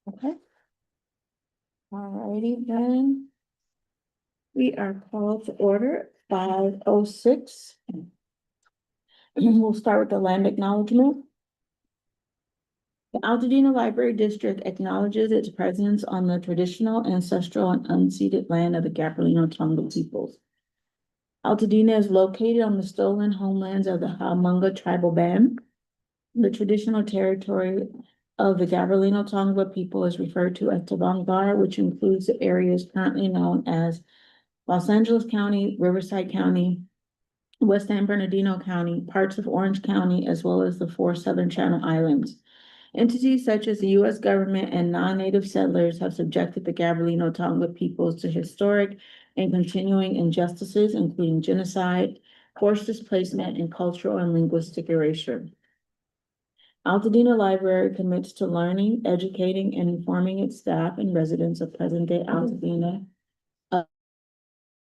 Okay. Alrighty then. We are called to order 5:06. We'll start with the land acknowledgement. The Altadena Library District acknowledges its presence on the traditional, ancestral, and unceded land of the Gabrielino Tonga peoples. Altadena is located on the stolen homelands of the Hamunga tribal band. The traditional territory of the Gabrielino Tonga people is referred to as Tabangar, which includes the areas currently known as Los Angeles County, Riverside County, West San Bernardino County, parts of Orange County, as well as the 4 Southern Channel Islands. Entities such as the U.S. government and non-native settlers have subjected the Gabrielino Tonga peoples to historic and continuing injustices, including genocide, forced displacement, and cultural and linguistic erasure. Altadena Library commits to learning, educating, and informing its staff and residents of present-day Altadena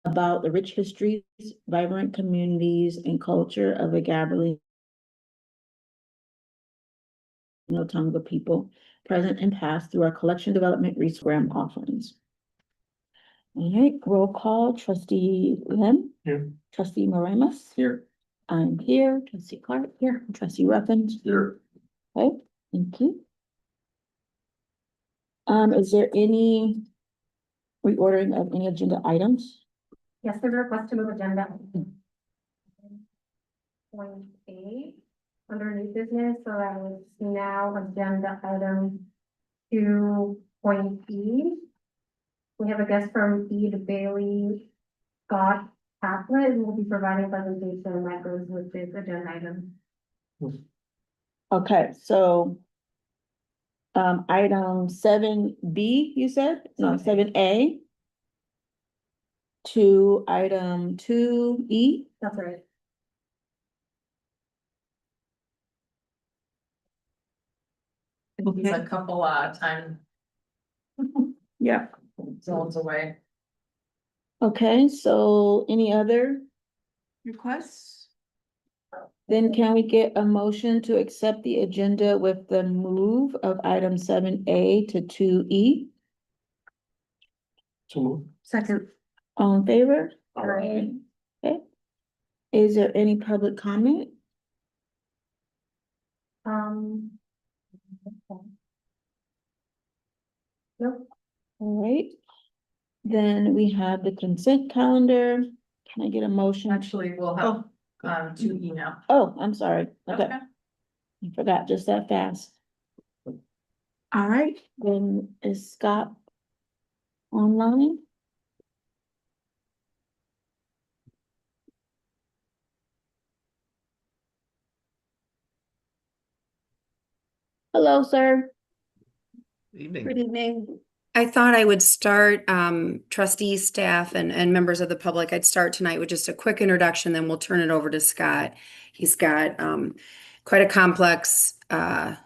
about the rich histories, vibrant communities, and culture of the Gabrielino Tonga people, present and past, through our collection development resource offerings. All right, roll call, Trustee Lim. Here. Trustee Moramus. Here. I'm here. Trustee Clark here. Trustee Ruffins. Here. Okay, thank you. Is there any reordering of any agenda items? Yes, there's a request to move agenda. Point A, under new business, so that was now agenda item 2.E. We have a guest from E. Bailey Scott Catlett, who will be providing a presentation that goes with this agenda item. Okay, so item 7B, you said? No, 7A to item 2E. That's right. It's a couple time Yeah. zones away. Okay, so any other requests? Then can we get a motion to accept the agenda with the move of item 7A to 2E? So move. Second. All in favor? Aye. Okay. Is there any public comment? Nope. All right. Then we have the consent calendar. Can I get a motion? Actually, we'll have, 2E now. Oh, I'm sorry. Okay. Okay. I forgot just that fast. All right, then is Scott online? Hello, sir. Evening. Good evening. I thought I would start, trustee staff and members of the public. I'd start tonight with just a quick introduction, then we'll turn it over to Scott. He's got quite a complex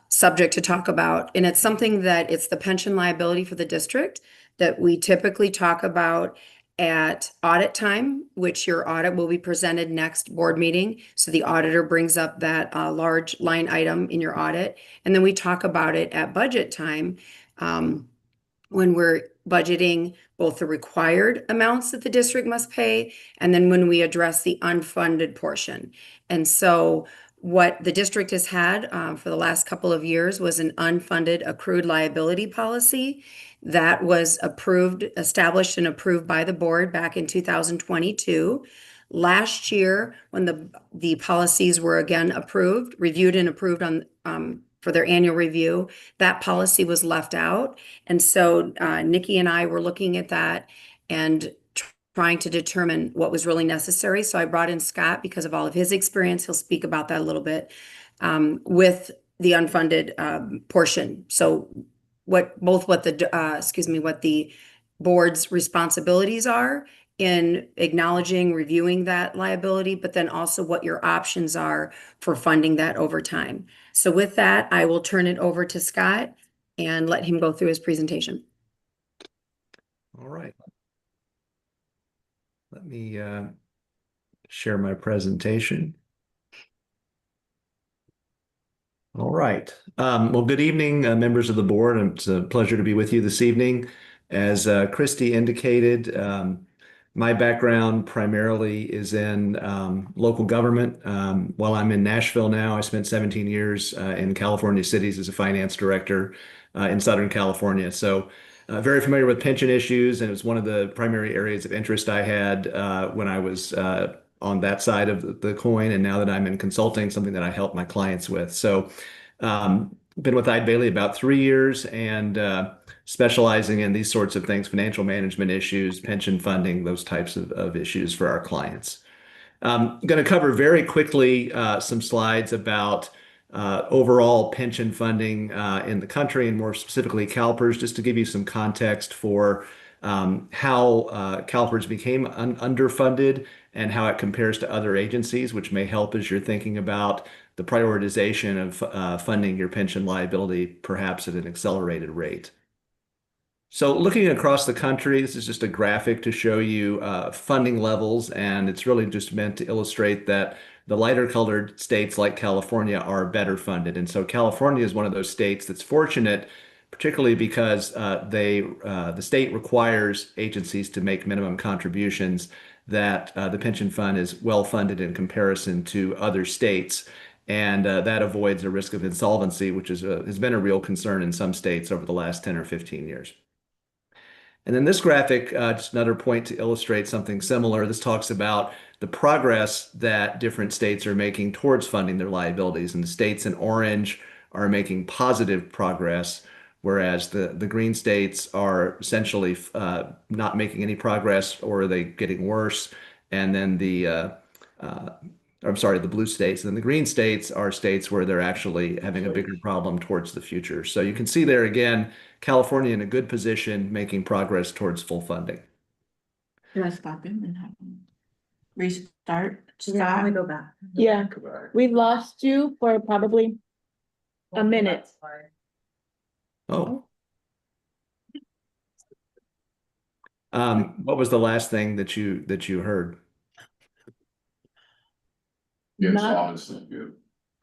subject to talk about, and it's something that it's the pension liability for the district that we typically talk about at audit time, which your audit will be presented next board meeting. So the auditor brings up that large line item in your audit, and then we talk about it at budget time. When we're budgeting both the required amounts that the district must pay, and then when we address the unfunded portion. And so what the district has had for the last couple of years was an unfunded accrued liability policy that was established and approved by the board back in 2022. Last year, when the policies were again reviewed and approved on for their annual review, that policy was left out. And so Nikki and I were looking at that and trying to determine what was really necessary. So I brought in Scott because of all of his experience. He'll speak about that a little bit with the unfunded portion. So what the board's responsibilities are in acknowledging, reviewing that liability, but then also what your options are for funding that over time. So with that, I will turn it over to Scott and let him go through his presentation. All right. Let me share my presentation. All right. Well, good evening, members of the board. It's a pleasure to be with you this evening. As Christy indicated, my background primarily is in local government. While I'm in Nashville now, I spent 17 years in California cities as a finance director in Southern California. So very familiar with pension issues, and it was one of the primary areas of interest I had when I was on that side of the coin. And now that I'm in consulting, something that I help my clients with. So been with Eide Bailly about 3 years and specializing in these sorts of things, financial management issues, pension funding, those types of issues for our clients. I'm going to cover very quickly some slides about overall pension funding in the country and more specifically CalPERS, just to give you some context for how CalPERS became underfunded and how it compares to other agencies, which may help as you're thinking about the prioritization of funding your pension liability, perhaps at an accelerated rate. So looking across the country, this is just a graphic to show you funding levels, and it's really just meant to illustrate that the lighter colored states like California are better funded. And so California is one of those states that's fortunate, particularly because the state requires agencies to make minimum contributions, that the pension fund is well funded in comparison to other states. And that avoids a risk of insolvency, which has been a real concern in some states over the last 10 or 15 years. And then this graphic, just another point to illustrate something similar. This talks about the progress that different states are making towards funding their liabilities. And the states in orange are making positive progress, whereas the green states are essentially not making any progress, or are they getting worse? And then the blue states. And then the green states are states where they're actually having a bigger problem towards the future. So you can see there again, California in a good position, making progress towards full funding. Should I stop him and have him restart? Yeah, Stop. we go back. Yeah, we lost you for probably a minute. That's fine. Oh. What was the last thing that you heard? Yes, Not- honestly, good.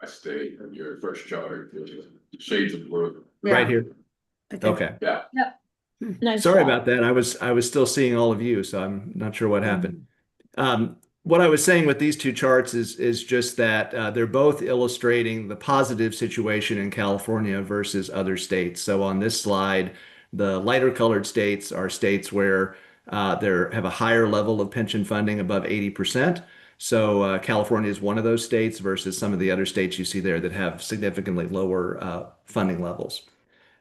I stayed in your first charge, shades of blue. Right here. Okay. Okay. Yeah, Nice Sorry job. about that. I was still seeing all of you, so I'm not sure what happened. Mm-hmm. What I was saying with these two charts is just that they're both illustrating the positive situation in California versus other states. So on this slide, the lighter colored states are states where they have a higher level of pension funding above 80%. So California is one of those states versus some of the other states you see there that have significantly lower funding levels.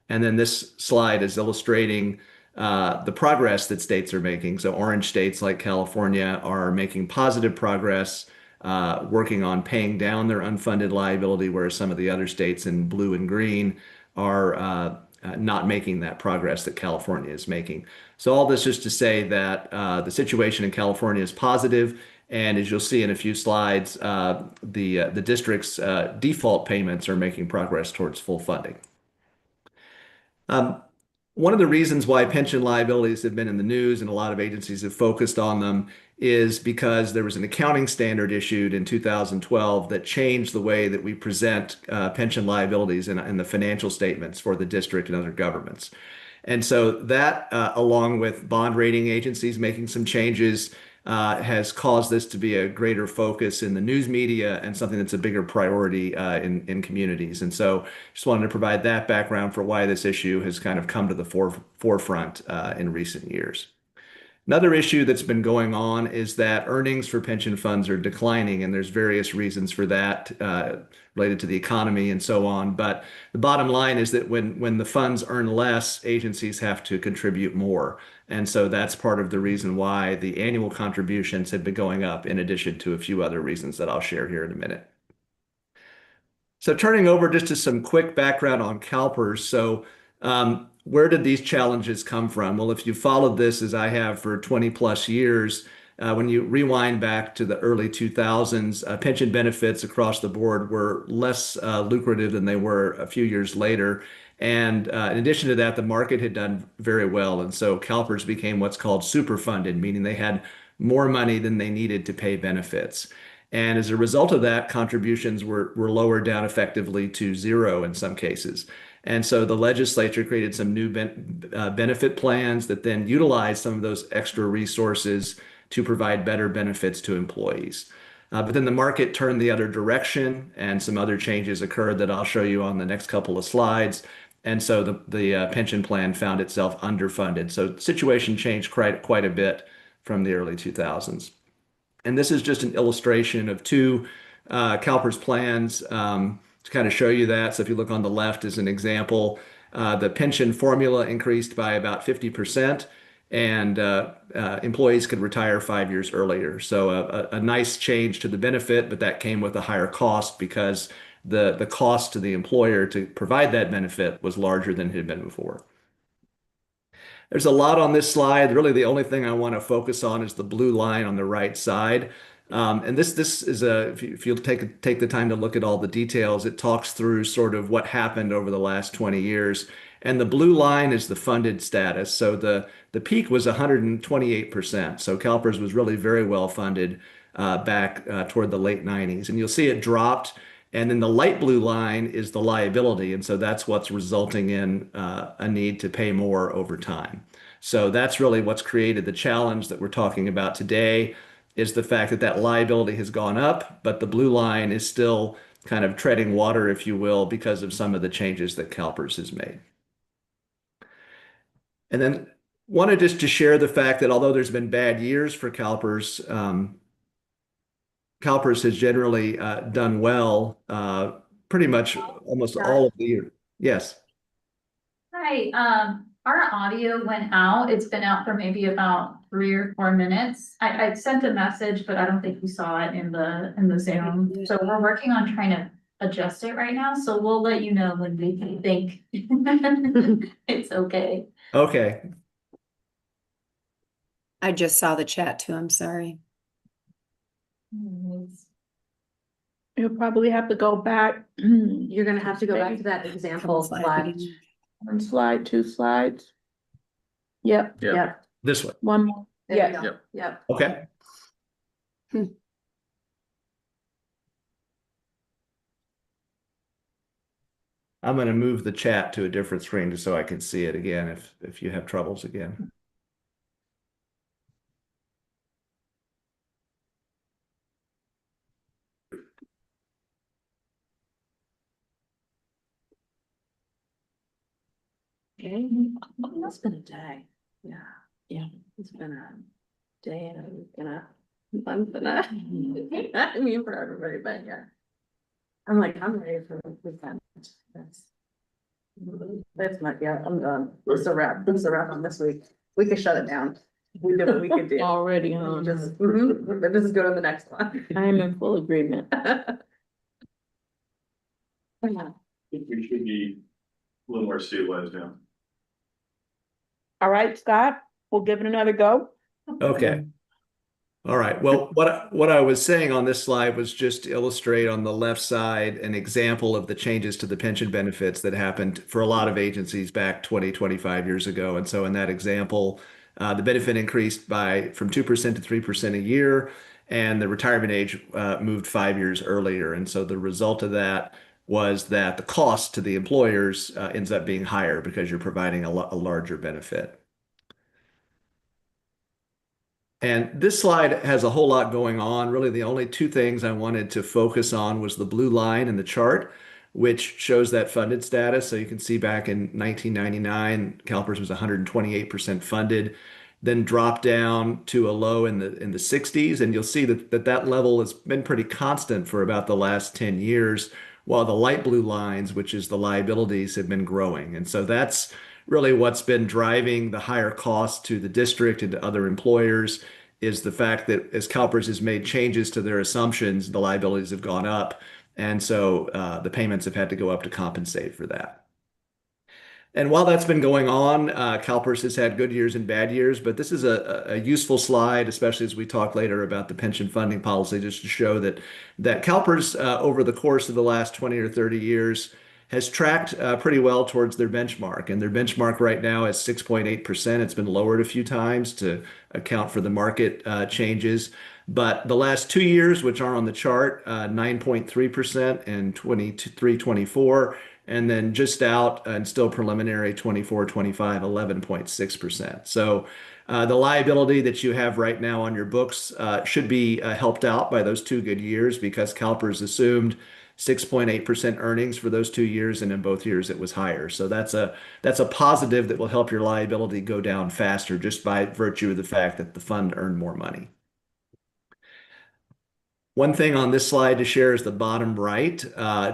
And then this slide is illustrating the progress that states are making. So orange states like California are making positive progress, working on paying down their unfunded liability, whereas some of the other states in blue and green are not making that progress that California is making. So all this just to say that the situation in California is positive, and as you'll see in a few slides, the district's default payments are making progress towards full funding. One of the reasons why pension liabilities have been in the news and a lot of agencies have focused on them is because there was an accounting standard issued in 2012 that changed the way that we present pension liabilities in the financial statements for the district and other governments. And so that, along with bond rating agencies making some changes, has caused this to be a greater focus in the news media and something that's a bigger priority in communities. And so just wanted to provide that background for why this issue has kind of come to the forefront in recent years. Another issue that's been going on is that earnings for pension funds are declining, and there's various reasons for that related to the economy and so on. But the bottom line is that when the funds earn less, agencies have to contribute more. And so that's part of the reason why the annual contributions have been going up, in addition to a few other reasons that I'll share here in a minute. So turning over just to some quick background on CalPERS. So where did these challenges come from? Well, if you followed this as I have for 20 plus years, when you rewind back to the early 2000s, pension benefits across the board were less lucrative than they were a few years later. And in addition to that, the market had done very well. And so CalPERS became what's called superfunded, meaning they had more money than they needed to pay benefits. And as a result of that, contributions were lowered down effectively to zero in some cases. And so the legislature created some new benefit plans that then utilized some of those extra resources to provide better benefits to employees. But then the market turned the other direction, and some other changes occurred that I'll show you on the next couple of slides. And so the pension plan found itself underfunded. So the situation changed quite a bit from the early 2000s. And this is just an illustration of two CalPERS plans to kind of show you that. So if you look on the left as an example, the pension formula increased by about 50%, and employees could retire 5 years earlier. So a nice change to the benefit, but that came with a higher cost because the cost to the employer to provide that benefit was larger than it had been before. There's a lot on this slide. Really, the only thing I want to focus on is the blue line on the right side. And this is if you take the time to look at all the details, it talks through sort of what happened over the last 20 years. And the blue line is the funded status. So the peak was 128%. So CalPERS was really very well funded back toward the late 90s. And you'll see it dropped. And then the light blue line is the liability. And so that's what's resulting in a need to pay more over time. So that's really what's created the challenge that we're talking about today, is the fact that that liability has gone up, but the blue line is still kind of treading water, if you will, because of some of the changes that CalPERS has made. And then wanted just to share the fact that although there's been bad years for CalPERS, CalPERS has generally done well pretty much almost all of the year. Yes. Hi, our audio went out. It's been out for maybe about 3 or 4 minutes. I sent a message, but I don't think you saw it in the Zoom. So we're working on trying to adjust it right now. So we'll let you know when we think it's okay. Okay. I just saw the chat too. I'm sorry. You'll probably have to go back. You're gonna have to go back to that example Couple slide. slides. One slide, 2 slides. Yep, Yeah. Yep. This one. one more. There you Yeah, go. Yep. Yep. Okay. I'm going to move the chat to a different screen just so I can see it again if you have troubles again. Okay. It's been a day. Yeah. Yeah. It's been a day and a week and a month and a, I mean, for everybody, but yeah. I'm ready for the weekend. That's my, yeah, I'm done. It's a wrap. It's a wrap on this week. We can shut it down. We did what we could do. already on. Just, but this is go to the next one. I am in full agreement. I think we should be a little more stabilized now. All right, Scott, we'll give it another go. Okay. All right. Well, what I was saying on this slide was just to illustrate on the left side an example of the changes to the pension benefits that happened for a lot of agencies back 25 years ago. And so in that example, the benefit increased from 2% to 3% a year, and the retirement age moved 5 years earlier. And so the result of that was that the cost to the employers ends up being higher because you're providing a larger benefit. And this slide has a whole lot going on. Really, the only 2 things I wanted to focus on was the blue line in the chart, which shows that funded status. So you can see back in 1999, CalPERS was 128% funded, then dropped down to a low in the 60s. And you'll see that level has been pretty constant for about the last 10 years, while the light blue lines, which is the liabilities, have been growing. And so that's really what's been driving the higher cost to the district and to other employers, is the fact that as CalPERS has made changes to their assumptions, the liabilities have gone up. And so the payments have had to go up to compensate for that. And while that's been going on, CalPERS has had good years and bad years, but this is a useful slide, especially as we talk later about the pension funding policy, just to show that CalPERS over the course of the last 20 or 30 years has tracked pretty well towards their benchmark. And their benchmark right now is 6.8%. It's been lowered a few times to account for the market changes. But the last 2 years, which are on the chart, 9.3% and 23, 24, and then just out and still preliminary 24, 25, 11.6%. So the liability that you have right now on your books should be helped out by those 2 good years because CalPERS assumed 6.8% earnings for those 2 years, and in both years it was higher. So that's a positive that will help your liability go down faster just by virtue of the fact that the fund earned more money. One thing on this slide to share is the bottom right,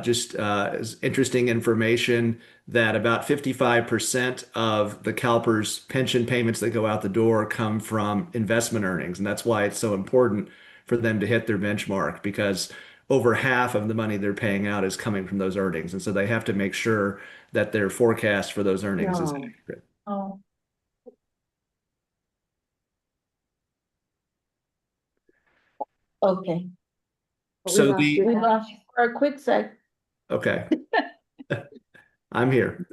just is interesting information that about 55% of the CalPERS pension payments that go out the door come from investment earnings. And that's why it's so important for them to hit their benchmark because over half of the money they're paying out is coming from those earnings. And so they have to make sure that their forecast for those earnings is No. accurate. Oh, Okay. So We lost you for a quick sec. okay. I'm here.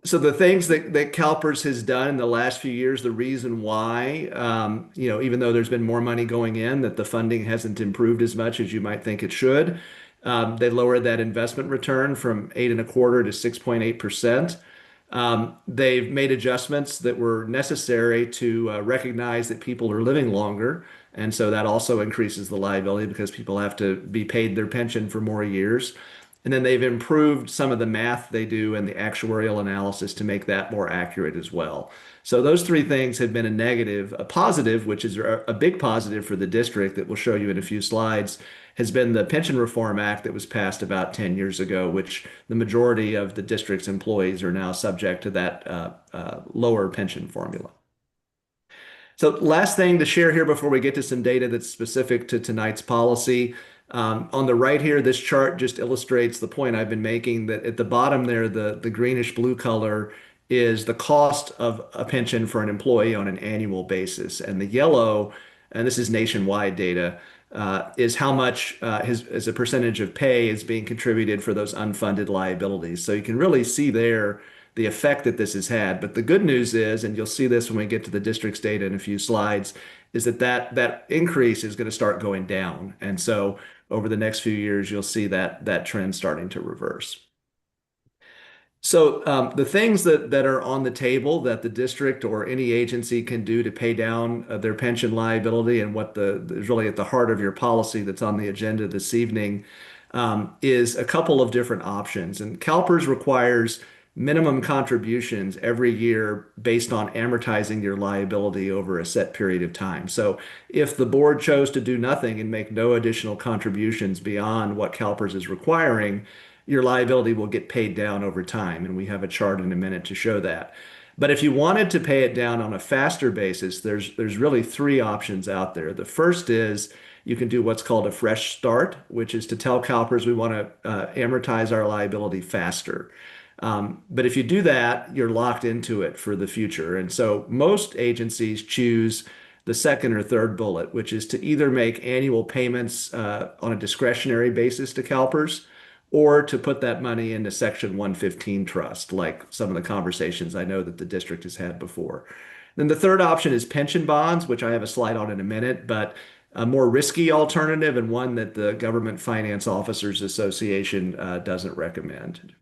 So the things that CalPERS has done in the last few years, the reason why, even though there's been more money going in, that the funding hasn't improved as much as you might think it should. They lowered that investment return from 8.25% to 6.8%. They've made adjustments that were necessary to recognize that people are living longer. And so that also increases the liability because people have to be paid their pension for more years. And then they've improved some of the math they do and the actuarial analysis to make that more accurate as well. So those three things have been a negative. A positive, which is a big positive for the district that we'll show you in a few slides, has been the Pension Reform Act that was passed about 10 years ago, which the majority of the district's employees are now subject to that lower pension formula. So last thing to share here before we get to some data that's specific to tonight's policy. On the right here, this chart just illustrates the point I've been making that at the bottom there, the greenish blue color is the cost of a pension for an employee on an annual basis. And the yellow, and this is nationwide data, is how much as a percentage of pay is being contributed for those unfunded liabilities. So you can really see there the effect that this has had. But the good news is, and you'll see this when we get to the district's data in a few slides, is that increase is going to start going down. And so over the next few years, you'll see that trend starting to reverse. So the things that are on the table that the district or any agency can do to pay down their pension liability and what is really at the heart of your policy that's on the agenda this evening is a couple of different options. And CalPERS requires minimum contributions every year based on amortizing your liability over a set period of time. So if the board chose to do nothing and make no additional contributions beyond what CalPERS is requiring, your liability will get paid down over time. And we have a chart in a minute to show that. But if you wanted to pay it down on a faster basis, there's really three options out there. The first is you can do what's called a fresh start, which is to tell CalPERS we want to amortize our liability faster. But if you do that, you're locked into it for the future. And so most agencies choose the second or third bullet, which is to either make annual payments on a discretionary basis to CalPERS or to put that money into Section 115 trust, like some of the conversations I know that the district has had before. Then the third option is pension bonds, which I have a slide on in a minute, but a more risky alternative and one that the Government Finance Officers Association doesn't recommend.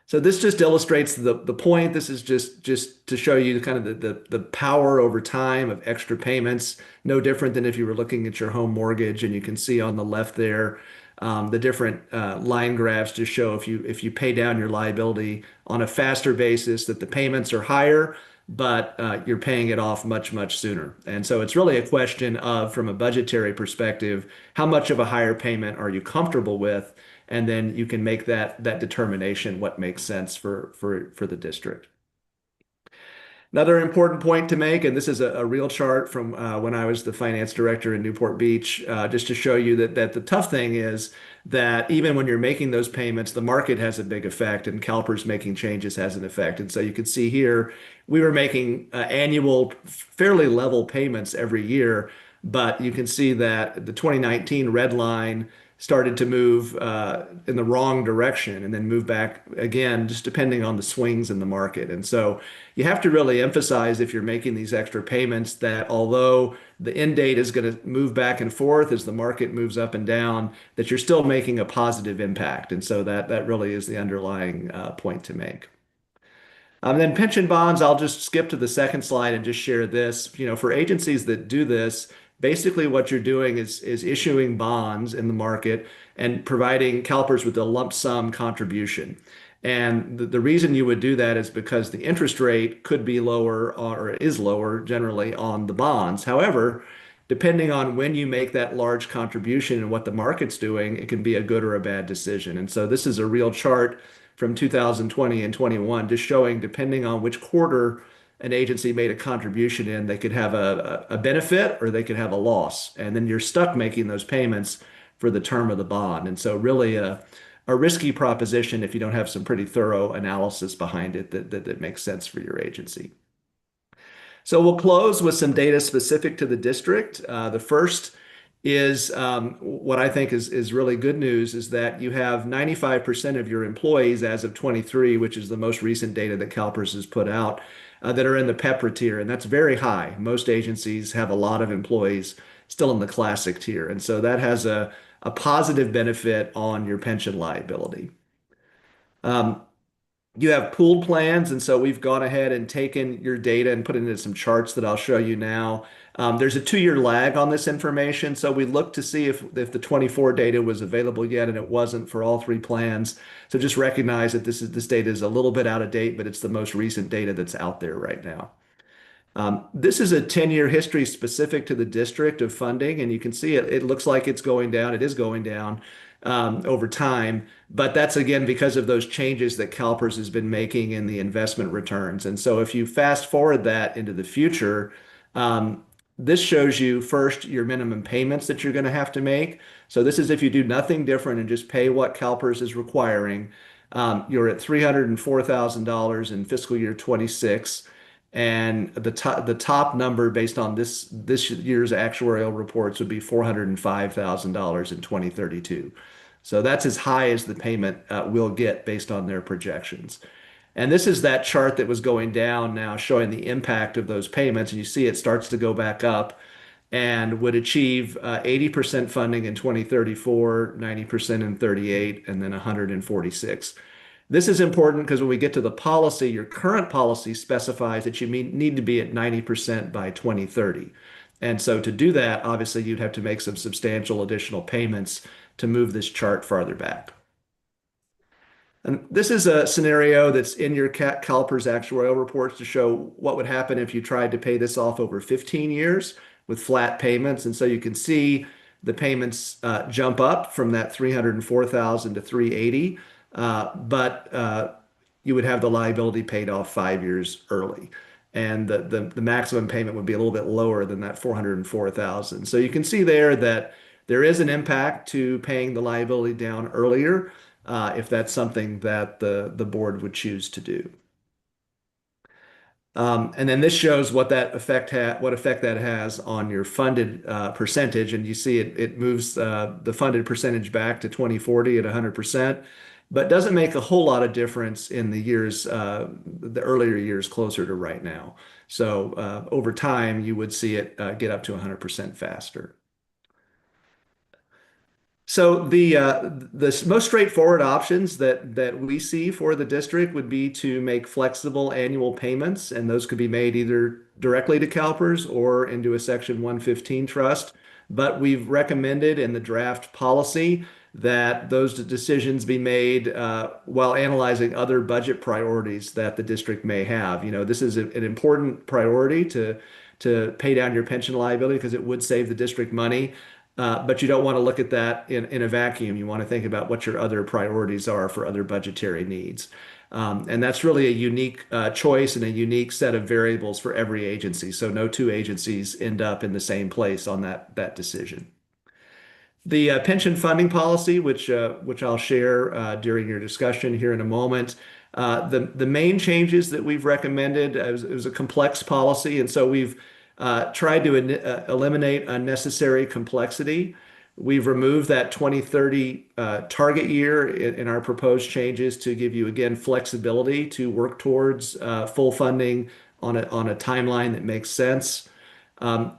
So this just illustrates the point. This is just to show you kind of the power over time of extra payments, no different than if you were looking at your home mortgage. And you can see on the left there, the different line graphs just show if you pay down your liability on a faster basis that the payments are higher, but you're paying it off much, much sooner. And so it's really a question of, from a budgetary perspective, how much of a higher payment are you comfortable with? And then you can make that determination what makes sense for the district. Another important point to make, and this is a real chart from when I was the finance director in Newport Beach, just to show you that the tough thing is that even when you're making those payments, the market has a big effect, and CalPERS making changes has an effect. And so you can see here, we were making annual, fairly level payments every year, but you can see that the 2019 red line started to move in the wrong direction and then move back again, just depending on the swings in the market. And so you have to really emphasize if you're making these extra payments that although the end date is going to move back and forth as the market moves up and down, that you're still making a positive impact. And so that really is the underlying point to make. Then pension bonds, I'll just skip to the second slide and just share this. You know, for agencies that do this, basically what you're doing is issuing bonds in the market and providing CalPERS with a lump sum contribution. And the reason you would do that is because the interest rate could be lower or is lower generally on the bonds. However, depending on when you make that large contribution and what the market's doing, it can be a good or a bad decision. And so this is a real chart from 2020 and 21, just showing depending on which quarter an agency made a contribution in, they could have a benefit or they could have a loss. And then you're stuck making those payments for the term of the bond. And so really a risky proposition if you don't have some pretty thorough analysis behind it that makes sense for your agency. So we'll close with some data specific to the district. The first is what I think is really good news is that you have 95% of your employees as of 23, which is the most recent data that CalPERS has put out, that are in the PEPRA tier, and that's very high. Most agencies have a lot of employees still in the classic tier, and so that has a positive benefit on your pension liability. You have pooled plans, and so we've gone ahead and taken your data and put it into some charts that I'll show you now. There's a 2-year lag on this information, so we looked to see if the 24 data was available yet, and it wasn't for all 3 plans. So just recognize that this data is a little bit out of date, but it's the most recent data that's out there right now. This is a 10-year history specific to the district of funding, and you can see it looks like it's going down. It is going down over time, but that's again because of those changes that CalPERS has been making in the investment returns. And so if you fast forward that into the future, this shows you first your minimum payments that you're going to have to make. So this is if you do nothing different and just pay what CalPERS is requiring. You're at $304,000 in fiscal year 26. And the top number based on this year's actuarial reports would be $405,000 in 2032. So that's as high as the payment will get based on their projections. And this is that chart that was going down now showing the impact of those payments. And you see it starts to go back up and would achieve 80% funding in 2034, 90% in 38, and then 146. This is important because when we get to the policy, your current policy specifies that you need to be at 90% by 2030. And so to do that, obviously, you'd have to make some substantial additional payments to move this chart farther back. And this is a scenario that's in your CalPERS actuarial reports to show what would happen if you tried to pay this off over 15 years with flat payments. And so you can see the payments jump up from that 304,000 to 380. But you would have the liability paid off 5 years early. And the maximum payment would be a little bit lower than that 404,000. So you can see there that there is an impact to paying the liability down earlier if that's something that the board would choose to do. And then this shows what effect that has on your funded percentage. And you see it moves the funded percentage back to 2040 at 100%. But doesn't make a whole lot of difference in the years, the earlier years closer to right now. So over time, you would see it get up to 100% faster. So the most straightforward options that we see for the district would be to make flexible annual payments, and those could be made either directly to CalPERS or into a Section 115 trust. But we've recommended in the draft policy that those decisions be made while analyzing other budget priorities that the district may have. You know, this is an important priority to pay down your pension liability because it would save the district money. But you don't want to look at that in a vacuum. You want to think about what your other priorities are for other budgetary needs. And that's really a unique choice and a unique set of variables for every agency. So no 2 agencies end up in the same place on that decision. The pension funding policy, which I'll share during your discussion here in a moment, the main changes that we've recommended, it was a complex policy, and so we've tried to eliminate unnecessary complexity. We've removed that 2030 target year in our proposed changes to give you, again, flexibility to work towards full funding on a timeline that makes sense.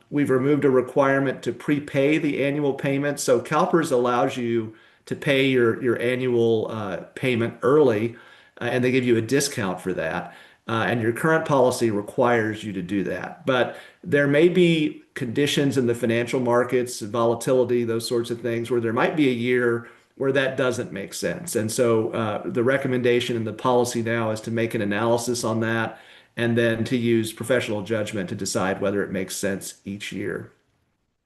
We've removed a requirement to prepay the annual payment. So CalPERS allows you to pay your annual payment early, and they give you a discount for that. And your current policy requires you to do that. But there may be conditions in the financial markets, volatility, those sorts of things, where there might be a year where that doesn't make sense. And so the recommendation in the policy now is to make an analysis on that and then to use professional judgment to decide whether it makes sense each year.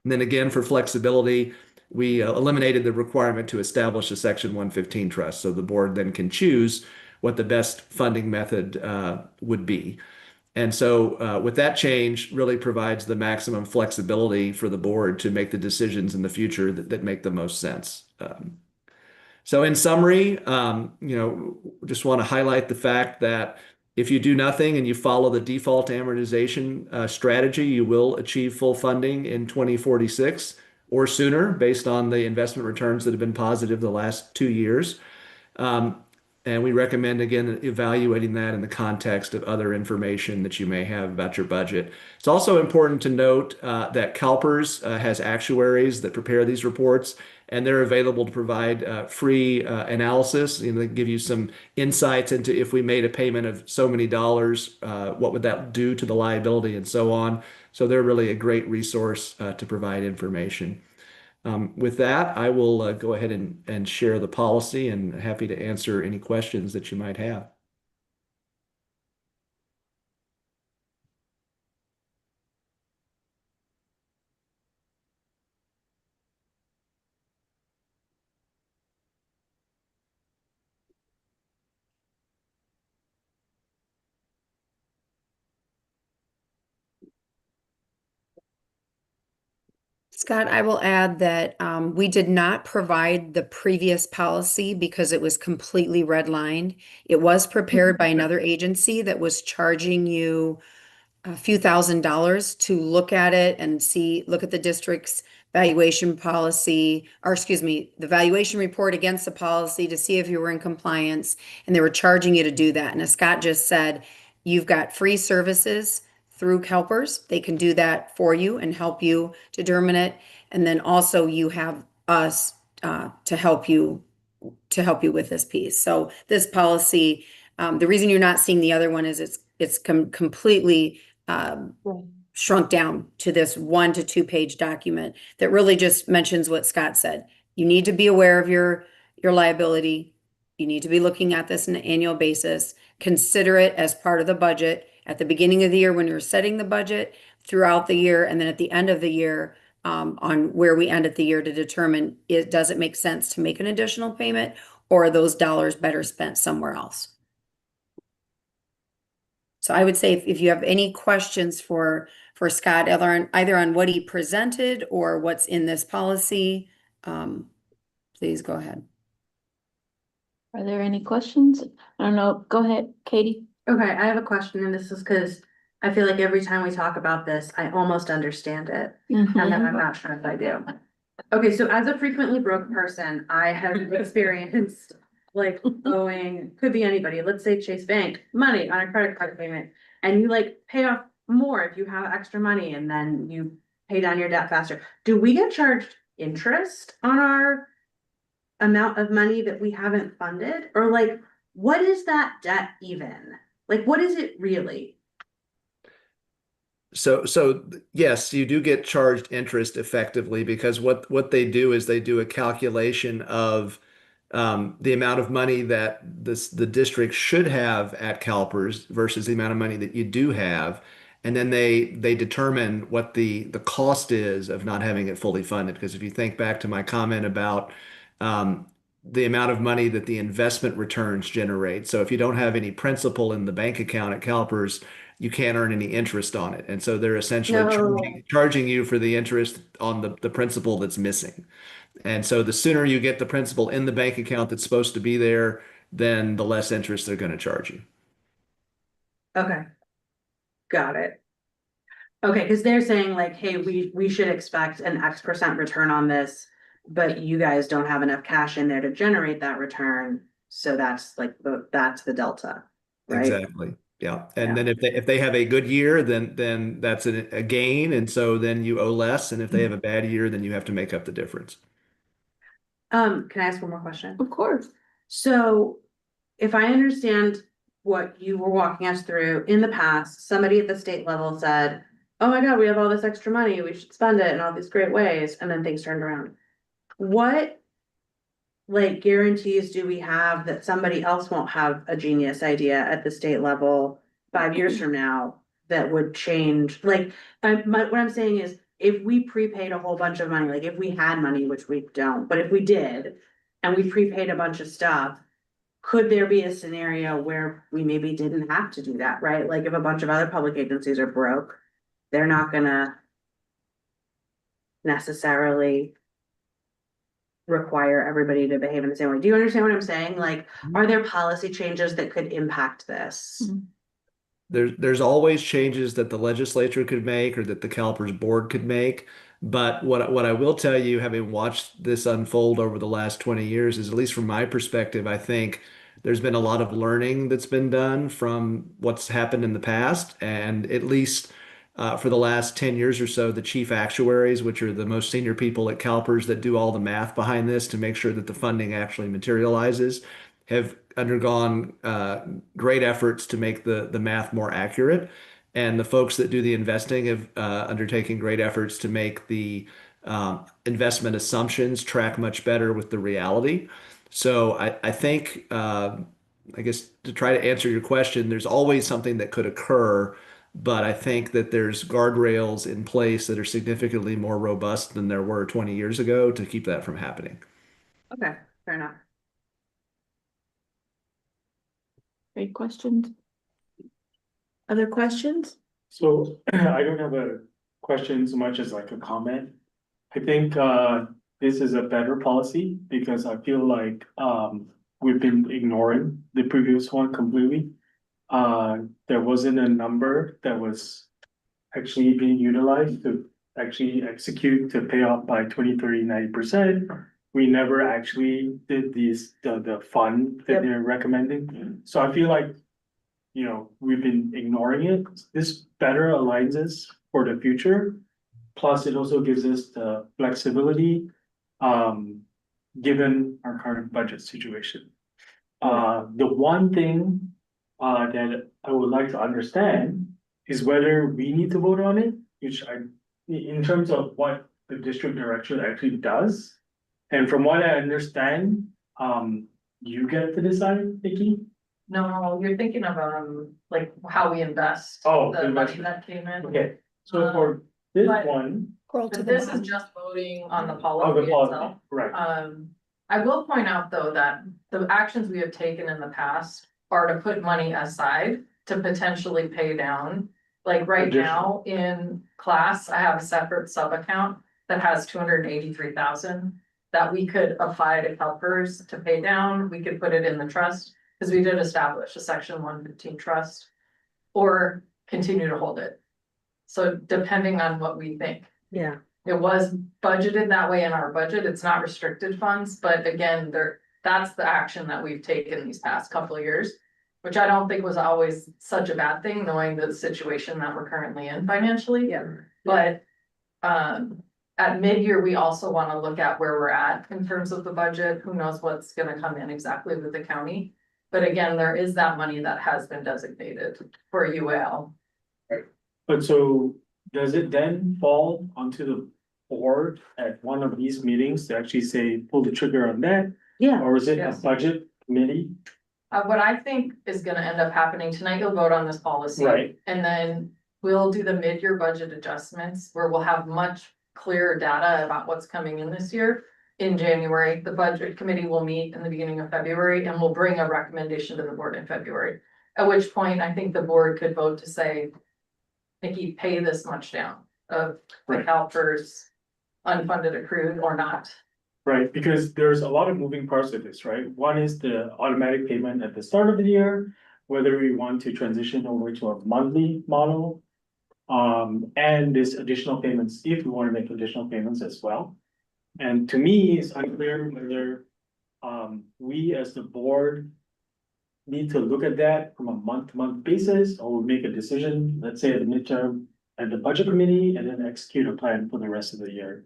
And then again, for flexibility, we eliminated the requirement to establish a Section 115 trust, so the board then can choose what the best funding method would be. And so with that change, really provides the maximum flexibility for the board to make the decisions in the future that make the most sense. So in summary, just want to highlight the fact that if you do nothing and you follow the default amortization strategy, you will achieve full funding in 2046 or sooner based on the investment returns that have been positive the last 2 years. And we recommend, again, evaluating that in the context of other information that you may have about your budget. It's also important to note that CalPERS has actuaries that prepare these reports, and they're available to provide free analysis. They give you some insights into if we made a payment of so many dollars, what would that do to the liability and so on. So they're really a great resource to provide information. With that, I will go ahead and share the policy and happy to answer any questions that you might have. Scott, I will add that we did not provide the previous policy because it was completely redlined. It was prepared by another agency that was charging you a few $1,000s to look at it and look at the district's valuation policy, or excuse me, the valuation report against the policy to see if you were in compliance, and they were charging you to do that. And as Scott just said, you've got free services through CalPERS. They can do that for you and help you determine it. And then also you have us to help you with this piece. So this policy, the reason you're not seeing the other one is it's completely shrunk down to this 1 to 2 page document that really just mentions what Scott said. You need to be aware of your liability. You need to be looking at this on an annual basis. Consider it as part of the budget at the beginning of the year when you're setting the budget, throughout the year, and then at the end of the year on where we end at the year to determine does it make sense to make an additional payment, or are those dollars better spent somewhere else? So I would say if you have any questions for Scott, either on what he presented or what's in this policy, please go ahead. Are there any questions? I don't know. Go ahead, Katie. Okay, I have a question, and this is because I feel like every time we talk about this, I almost understand it, and then I'm not sure if I do. Okay, so as a frequently broke person, I have experienced like owing, could be anybody, let's say Chase Bank, money on a credit card payment, and you like pay off more if you have extra money and then you pay down your debt faster. Do we get charged interest on our amount of money that we haven't funded? Or like, what is that debt even? Like, what is it really? So yes, you do get charged interest effectively because what they do is they do a calculation of the amount of money that the district should have at CalPERS versus the amount of money that you do have, and then they determine what the cost is of not having it fully funded. Because if you think back to my comment about the amount of money that the investment returns generate, so if you don't have any principal in the bank account at CalPERS, you can't earn any interest on it, and so they're essentially charging you for the interest on the principal that's missing. And so the sooner you get the principal in the bank account that's supposed to be there, then the less interest they're going to charge you. Okay. Got it. Okay, because they're saying like, hey, we should expect an X% return on this. but you guys don't have enough cash in there to generate that return, so that's like, that's the delta, right? Exactly. Yeah. And Yeah. then if they have a good year, then that's a gain. And so then you owe less. And if they have a bad year, then you have to make up the difference. Can I ask one more question? Of course. So if I understand what you were walking us through in the past, somebody at the state level said, oh my God, we have all this extra money, we should spend it in all these great ways, and then things turned around. What like guarantees do we have that somebody else won't have a genius idea at the state level 5 years from now that would change? Like, what I'm saying is, if we prepaid a whole bunch of money, like if we had money, which we don't, but if we did, and we prepaid a bunch of stuff, could there be a scenario where we maybe didn't have to do that, right? Like if a bunch of other public agencies are broke, they're not gonna necessarily require everybody to behave in the same way. Do you understand what I'm saying? Like, are there policy changes that could impact this? There's always changes that the legislature could make or that the CalPERS board could make. But what I will tell you, having watched this unfold over the last 20 years, is at least from my perspective, I think there's been a lot of learning that's been done from what's happened in the past. And at least for the last 10 years or so, the chief actuaries, which are the most senior people at CalPERS that do all the math behind this to make sure that the funding actually materializes, have undergone great efforts to make the math more accurate. And the folks that do the investing have undertaken great efforts to make the investment assumptions track much better with the reality. So I think, I guess to try to answer your question, there's always something that could occur, but I think that there's guardrails in place that are significantly more robust than there were 20 years ago to keep that from happening. Okay, fair enough. Great questions. Other questions? So I don't have a question so much as like a comment. I think this is a better policy because I feel like we've been ignoring the previous one completely. There wasn't a number that was actually being utilized to actually execute to pay off by 20, 30, 90%. We never actually did the fund that they're recommending. So I feel like, you know, we've been ignoring it. This better aligns us for the future. Plus, it also gives us the flexibility, given our current budget situation. The one thing that I would like to understand is whether we need to vote on it, in terms of what the district director actually does. And from what I understand, you get to decide, Vicky? No, you're thinking of, like how we invest. Oh, The money investment. that came in. Okay, so for this but- one, Scroll to But the this is bottom. just voting on the of policy the policy, itself. right, I will point out though that the actions we have taken in the past are to put money aside to potentially pay down. Like right now in class, I have a separate sub account that has 283,000 that we could apply to CalPERS to pay down. We could put it in the trust because we did establish a section 115 trust or continue to hold it. So depending on what we think. Yeah. It was budgeted that way in our budget. It's not restricted funds, but again, that's the action that we've taken these past couple of years. Which I don't think was always such a bad thing, knowing the situation that we're currently in financially. Yeah. But at mid-year, we also want to look at where we're at in terms of the budget. Who knows what's gonna come in exactly with the county? But again, there is that money that has been designated for UL. but so does it then fall onto the board at one of these meetings to actually say, pull the trigger on that? Yeah. Or is it a Yes. budget committee? What I think is gonna end up happening tonight, you'll vote on this policy. Right. And then we'll do the mid-year budget adjustments where we'll have much clearer data about what's coming in this year. In January, the budget committee will meet in the beginning of February and we'll bring a recommendation to the board in February. At which point I think the board could vote to say, Nikki, pay this much down of the Right. CalPERS unfunded accrued or not. Right, because there's a lot of moving parts of this, right? One is the automatic payment at the start of the year, whether we want to transition over to a monthly model. And this additional payments, if we want to make additional payments as well. And to me, it's unclear whether, we as the board need to look at that from a month-to-month basis, or make a decision, let's say at the midterm, at the budget committee, and then execute a plan for the rest of the year.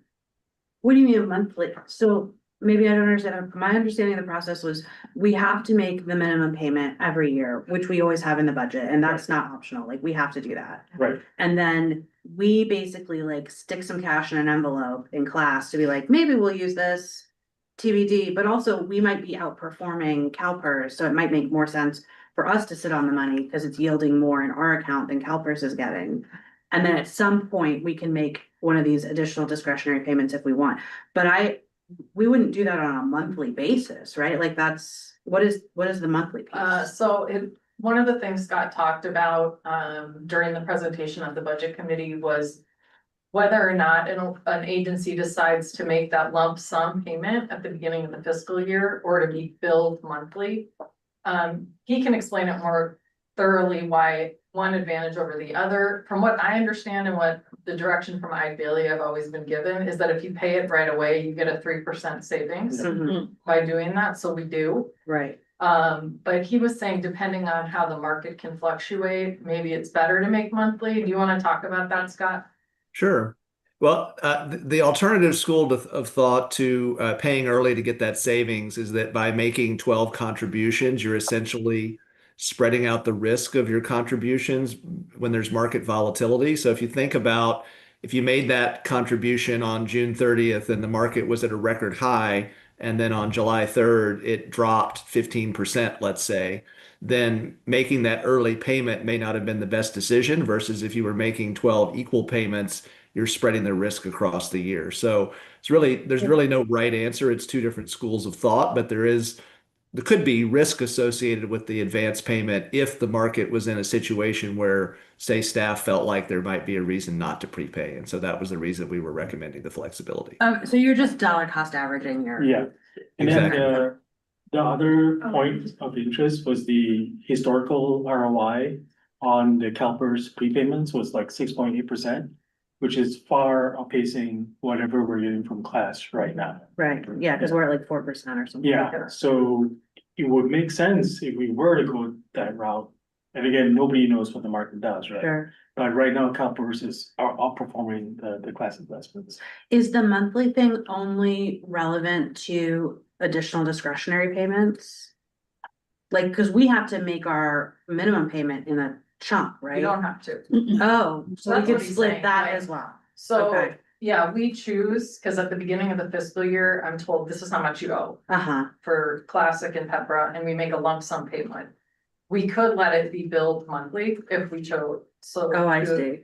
What do you mean monthly? So maybe I don't understand. My understanding of the process was we have to make the minimum payment every year, which we always have in the budget, and that's not optional. Like, we have to do that. Right. And then we basically like stick some cash in an envelope in class to be like, maybe we'll use this TBD, but also we might be outperforming CalPERS, so it might make more sense for us to sit on the money because it's yielding more in our account than CalPERS is getting. And then at some point, we can make one of these additional discretionary payments if we want. But we wouldn't do that on a monthly basis, right? Like, that's, what is the monthly piece? One of the things Scott talked about, during the presentation of the budget committee was whether or not an agency decides to make that lump sum payment at the beginning of the fiscal year or to be billed monthly. He can explain it more thoroughly why one advantage over the other. From what I understand and what the direction from Ike Bailey I've always been given is that if you pay it right away, you get a 3% savings Mhm, by doing that. So we do. right. But he was saying depending on how the market can fluctuate, maybe it's better to make monthly. Do you want to talk about that, Scott? Sure. Well, the alternative school of thought to paying early to get that savings is that by making 12 contributions, you're essentially spreading out the risk of your contributions when there's market volatility. So if you think about if you made that contribution on June 30th and the market was at a record high, and then on July 3rd it dropped 15%, let's say, then making that early payment may not have been the best decision versus if you were making 12 equal payments, you're spreading the risk across the year. So there's really no right answer. It's two different schools of thought, but there could be risk associated with the advance payment if the market was in a situation where, say, staff felt like there might be a reason not to prepay. And so that was the reason we were recommending the flexibility. So you're just dollar cost averaging your. Yeah. And then Exactly. the other point of interest was the historical ROI on the CalPERS prepayments was like 6.8%, which is far outpacing whatever we're getting from class right now. Right, yeah, because we're at like 4% or something. like Yeah, that. so it would make sense if we were to go that route. And again, nobody knows what the market does, right? Sure. But right now, CalPERS are outperforming the class investments. Is the monthly thing only relevant to additional discretionary payments? Like, because we have to make our minimum payment in a chunk, You right? don't have to. Oh, so we That's could what he's split saying, that right? as well. So, Okay. yeah, we choose, because at the beginning of the fiscal year, I'm told this is how much you owe Uh-huh, for Classic and Petra, and we make a lump sum payment. We could let it be billed monthly if we chose, so. oh, I see.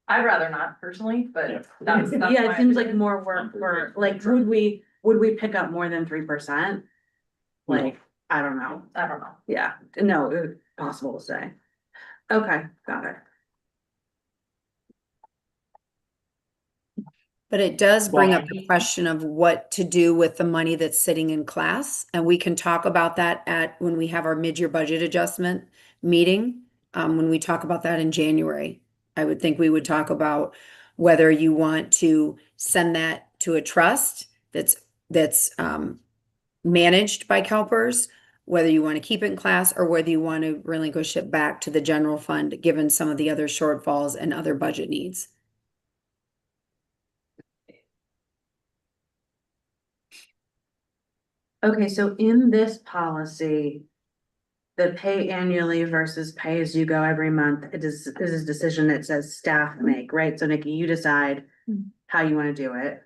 I'd rather not personally, but Yeah. that's Yeah, my it seems like opinion. more work for, like, would we pick up more than 3%? Like, I don't know. I don't know. Yeah, no, possible to say. Okay, got it. But it does bring Well, up the question of what to do with the money that's sitting in class. And we can talk about that when we have our mid-year budget adjustment meeting. When we talk about that in January, I would think we would talk about whether you want to send that to a trust that's managed by CalPERS, whether you want to keep it in class or whether you want to relinquish it back to the general fund, given some of the other shortfalls and other budget needs. Okay, so in this policy, the pay annually versus pay as you go every month, it is a decision that says staff make, right? So Nikki, you decide how you want to do it.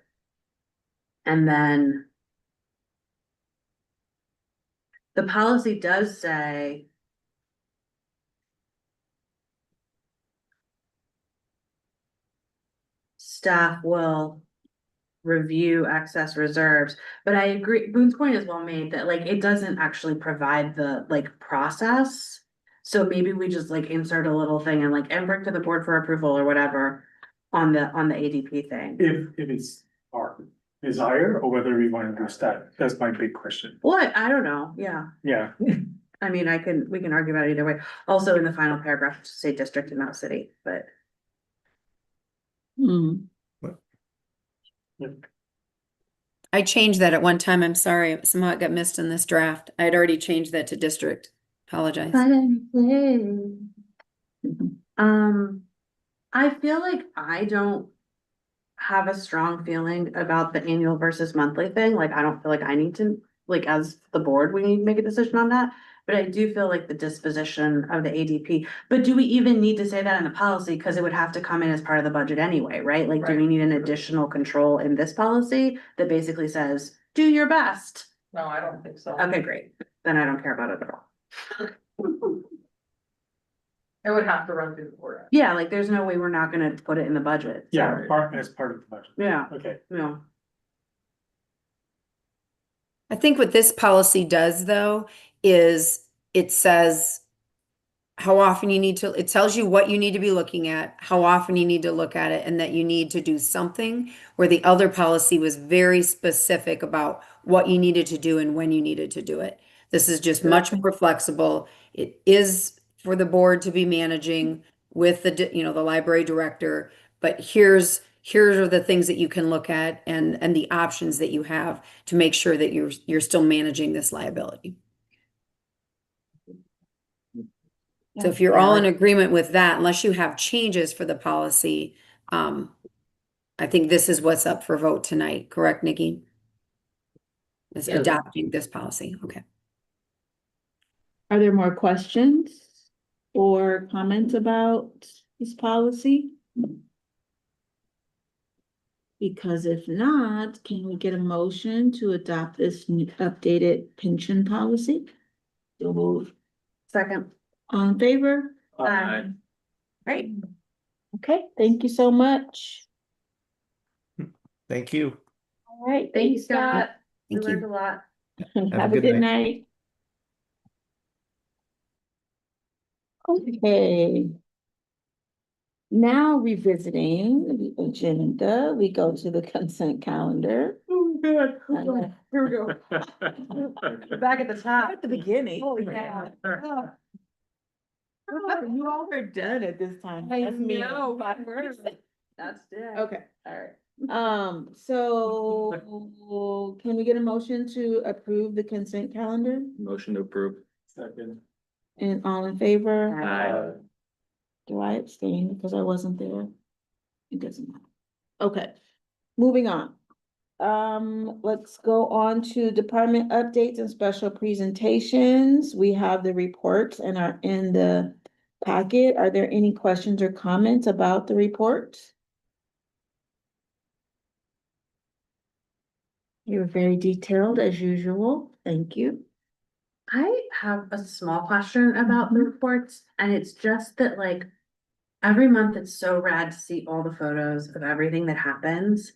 And then the policy does say staff will review excess reserves, but I agree, Boone's point is well made that like it doesn't actually provide the like process. So maybe we just like insert a little thing and like and bring to the board for approval or whatever on the ADP thing. If it's our desire or whether we want to do that, that's my big question. What? I don't know. Yeah. Yeah, I mean, we can argue about it either way. Also in the final paragraph, to say district and not city, but Hmm. I changed that at one time. I'm sorry. Somehow it got missed in this draft. I had already changed that to district. Apologize. I feel like I don't have a strong feeling about the annual versus monthly thing. Like, I don't feel like I need to, like, as the board, we need to make a decision on that. But I do feel like the disposition of the ADP, but do we even need to say that in the policy? Cause it would have to come in as part of the budget anyway, right? Like, do we Right. need an additional control in this policy that basically says, do your best? No, I don't think so. Okay, great. Then I don't care about it at all. It would have to run through the board. Yeah, like, there's no way we're not gonna put it in the budget. so- Yeah, as part of the budget. Yeah, Okay. yeah. I think what this policy does though, is it says how often you need to, it tells you what you need to be looking at, how often you need to look at it, and that you need to do something, where the other policy was very specific about what you needed to do and when you needed to do it. This is just much more flexible. It is for the board to be managing with the, you know, the library director, but here are the things that you can look at and the options that you have to make sure that you're still managing this liability. So if you're all in agreement with that, unless you have changes for the policy, I think this is what's up for vote tonight, correct, Nikki? Is Yeah. adopting this policy, okay. Are there more questions or comments about this policy? Because if not, can we get a motion to adopt this new updated pension policy? So moved. Second. All in favor? Great. Okay, thank you so much. Thank you. All right. Thank you, Scott. We Thank you. learned a lot. Have a good night. Okay. Now revisiting the agenda, we go to the consent calendar. Oh, good. Okay. Here we go. Back at the top. At the beginning. Holy cow. You all are done at this time. I That's me. know, but that's it. Okay, all right. So can we get a motion to approve the consent calendar? Motion to approve. Second. And all in favor? Aye. Do I abstain because I wasn't there? It doesn't matter. Okay, moving on. Let's go on to department updates and special presentations. We have the reports and are in the packet. Are there any questions or comments about the reports? You're very detailed as usual. Thank you. I have a small question about the reports, and it's just that, like, every month it's so rad to see all the photos of everything that happens.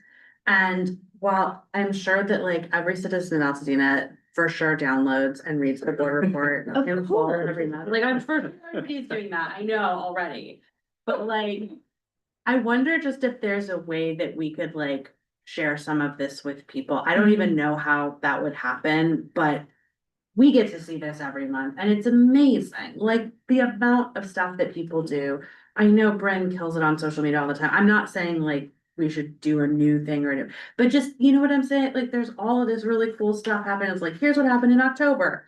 And while I'm sure that, like, every citizen in Altadena for sure downloads and reads the board report Of in full course. every month, like, I'm sure everybody's doing that, I know already. But like, I wonder just if there's a way that we could like share some of this with people. I don't even know how that would happen, but we get to see this every month and it's amazing. Like the amount of stuff that people do. I know Bren kills it on social media all the time. I'm not saying like we should do a new thing or but just, you know what I'm saying? Like there's all of this really cool stuff happening. It's like, here's what happened in October.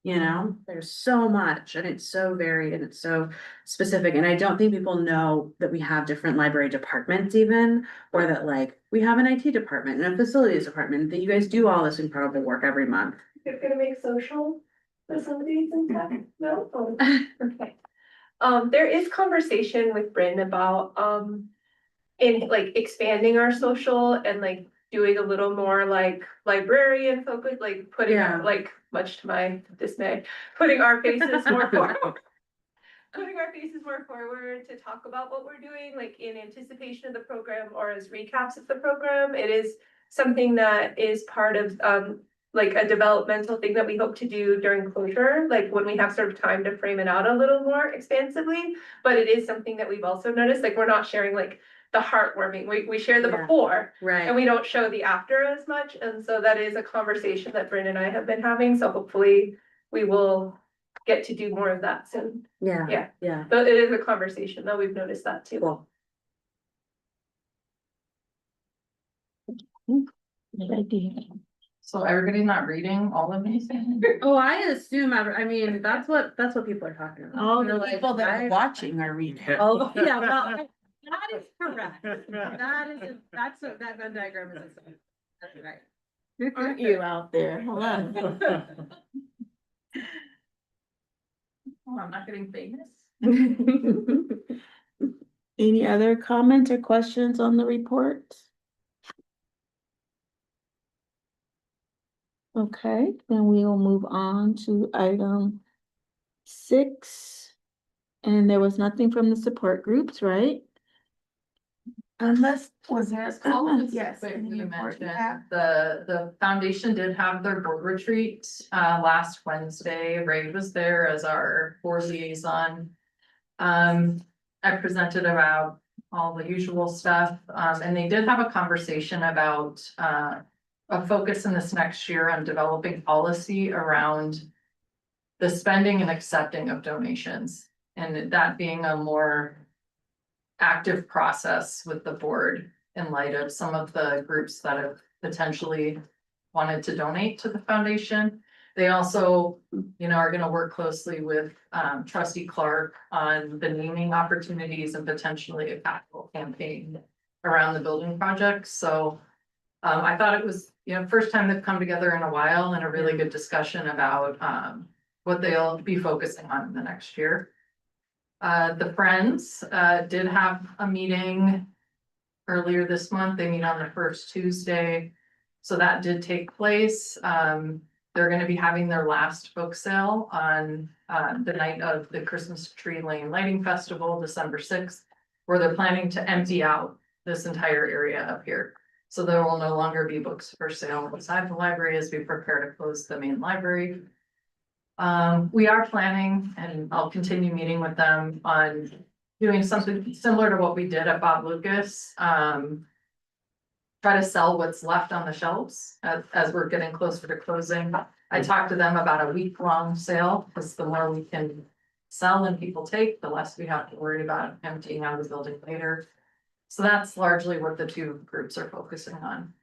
You know, there's so much and it's so varied and it's so specific. And I don't think people know that we have different library departments even, or that like we have an IT department and a facilities department, that you guys do all this incredible work every month. You're gonna make social facilities and stuff? No? Oh, okay. There is conversation with Bryn about, in like expanding our social and like doing a little more like librarian focus, like putting Yeah. our, like, much to my dismay, putting our faces more forward. Putting our faces more forward to talk about what we're doing, like in anticipation of the program or as recaps of the program. It is something that is part of, like a developmental thing that we hope to do during closure, like when we have sort of time to frame it out a little more expansively. But it is something that we've also noticed, like we're not sharing like the heartwarming, we share the Yeah. before. And Right. we don't show the after as much, and so that is a conversation that Bryn and I have been having, so hopefully we will get to do more of that soon. Yeah. Yeah. Yeah. But it is a conversation, though, we've noticed that too. Cool. Good idea. So everybody not reading all of these things? Oh, I assume, I mean, that's what people are talking about. All They're the like, people that are I- watching are reading. Oh, yeah, well, that is correct. That Venn diagram is, that's right. Aren't you out there? Hello. Oh, I'm not getting famous. Any other comments or questions on the report? Okay, then we will move on to item 6. And there was nothing from the support groups, right? Unless, was there? Yes. Quickly mention, the foundation did have their board retreat, last Wednesday. Ray was there as our board liaison. I presented about all the usual stuff, and they did have a conversation about, a focus in this next year on developing policy around the spending and accepting of donations, and that being a more active process with the board in light of some of the groups that have potentially wanted to donate to the foundation. They also, are gonna work closely with Trustee Clark on the naming opportunities and potentially a capital campaign around the building project. So I thought it was, first time they've come together in a while and a really good discussion about what they'll be focusing on in the next year. The Friends did have a meeting earlier this month. They meet on the first Tuesday. So that did take place. They're gonna be having their last book sale on the night of the Christmas Tree Lane Lighting Festival, December 6th, where they're planning to empty out this entire area up here. So there will no longer be books for sale inside the library as we prepare to close the main library. We are planning, and I'll continue meeting with them on doing something similar to what we did at Bob Lucas. Try to sell what's left on the shelves as we're getting closer to closing. I talked to them about a week-long sale, because the more we can sell and people take, the less we have to worry about emptying out the building later. So that's largely what the two groups are focusing on.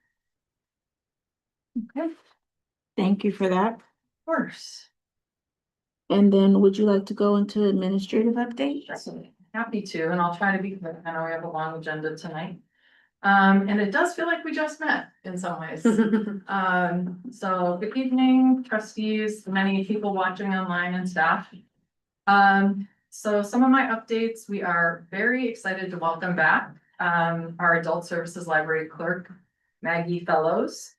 Okay. Thank you for that. Of course. And then would you like to go into administrative updates? Happy to, and I'll try to be quick. I know we have a long agenda tonight. And it does feel like we just met in some ways. So good evening, trustees, many people watching online and staff. So some of my updates, we are very excited to welcome back our Adult Services Library Clerk, Maggie Fellows.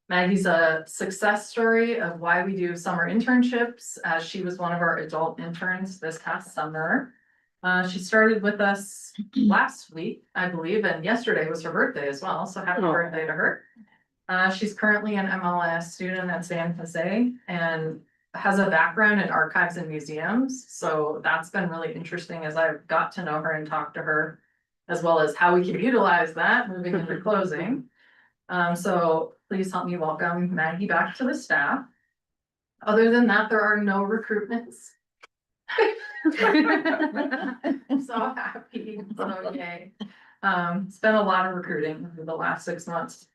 Maggie's a success story of why we do summer internships, as she was one of our adult interns this past summer. She started with us last week, I believe, and yesterday was her birthday as well, so happy birthday to her. She's currently an MLS student at San Jose and has a background in archives and museums, so that's been really interesting as I've got to know her and talked to her, as well as how we can utilize that moving into closing. So please help me welcome Maggie back to the staff. Other than that, there are no recruitments. I'm so happy, so yay. It's been a lot of recruiting over the last 6 months.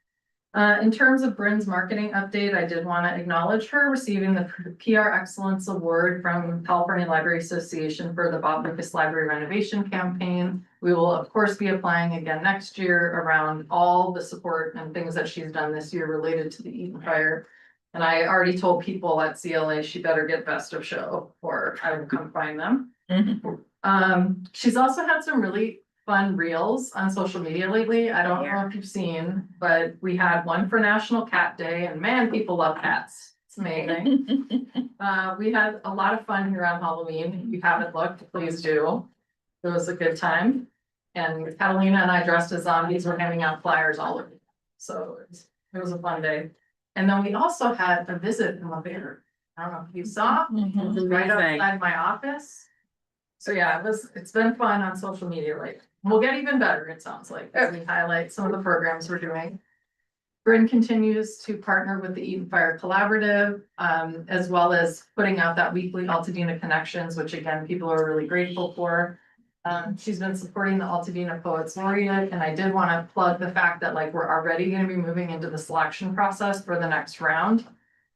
In terms of Bryn's marketing update, I did want to acknowledge her receiving the PR Excellence Award from California Library Association for the Bob Lucas Library Renovation Campaign. We will, of course, be applying again next year around all the support and things that she's done this year related to the Eaton Fire. And I already told people at CLA she better get best of show or I will come find them. She's also had some really fun reels on social media lately. I don't know if you've seen, but we had one for National Cat Day, and man, people love cats. It's amazing. We had a lot of fun here on Halloween. If you haven't looked, please do. It was a good time. And Catalina and I, dressed as zombies, were handing out flyers all over. So it was a fun day. And then we also had a visit in the theater. I don't know if you saw, right outside my office. So yeah, it's been fun on social media, like, we'll get even better, it sounds like, as we highlight some of the programs we're doing. Bryn continues to partner with the Eaton Fire Collaborative, as well as putting out that weekly Altadena Connections, which again, people are really grateful for. She's been supporting the Altadena Poets Laureate, and I did want to plug the fact that like we're already going to be moving into the selection process for the next round.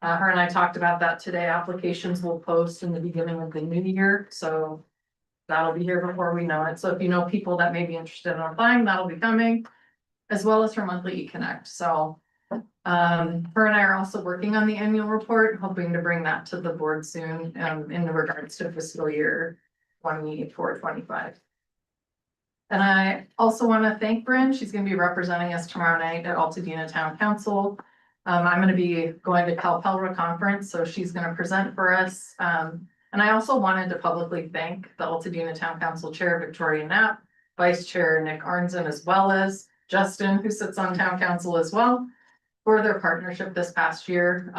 Her and I talked about that today. Applications will post in the beginning of the new year, so that'll be here before we know it. So if you know people that may be interested in applying, that'll be coming, as well as her monthly e-connect. So her and I are also working on the annual report, hoping to bring that to the board soon, in regards to fiscal year 24-25. And I also want to thank Bryn. She's going to be representing us tomorrow night at Altadena Town Council. I'm going to be going to Calpelra Conference, so she's going to present for us. And I also wanted to publicly thank the Altadena Town Council Chair Victoria Knapp, Vice Chair Nick Arnzen, as well as Justin, who sits on Town Council as well, for their partnership this past year.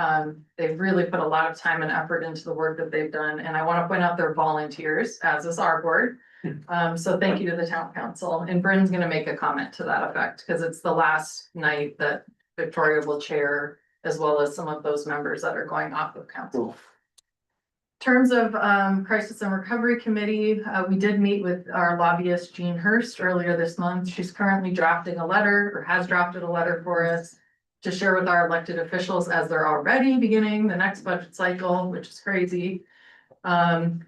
They've really put a lot of time and effort into the work that they've done, and I want to point out their volunteers, as is our board. So thank you to the Town Council, and Bryn's gonna make a comment to that effect, because it's the last night that Victoria will chair, as well as some of those members that are going off of council. In terms of Crisis and Recovery Committee, we did meet with our lobbyist Jean Hurst earlier this month. She's currently drafting a letter, or has drafted a letter for us to share with our elected officials, as they're already beginning the next budget cycle, which is crazy.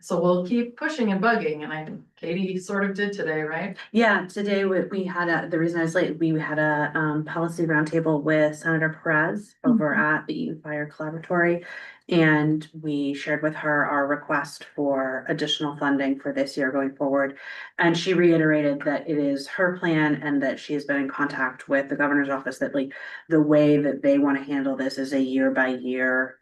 So we'll keep pushing and bugging, and I think Katie sort of did today, right? Yeah, today we had the reason I was late, we had a policy roundtable with Senator Perez over at the Eaton Fire Collaboratory. And we shared with her our request for additional funding for this year going forward. And she reiterated that it is her plan, and that she has been in contact with the governor's office, that like the way that they want to handle this is a year by year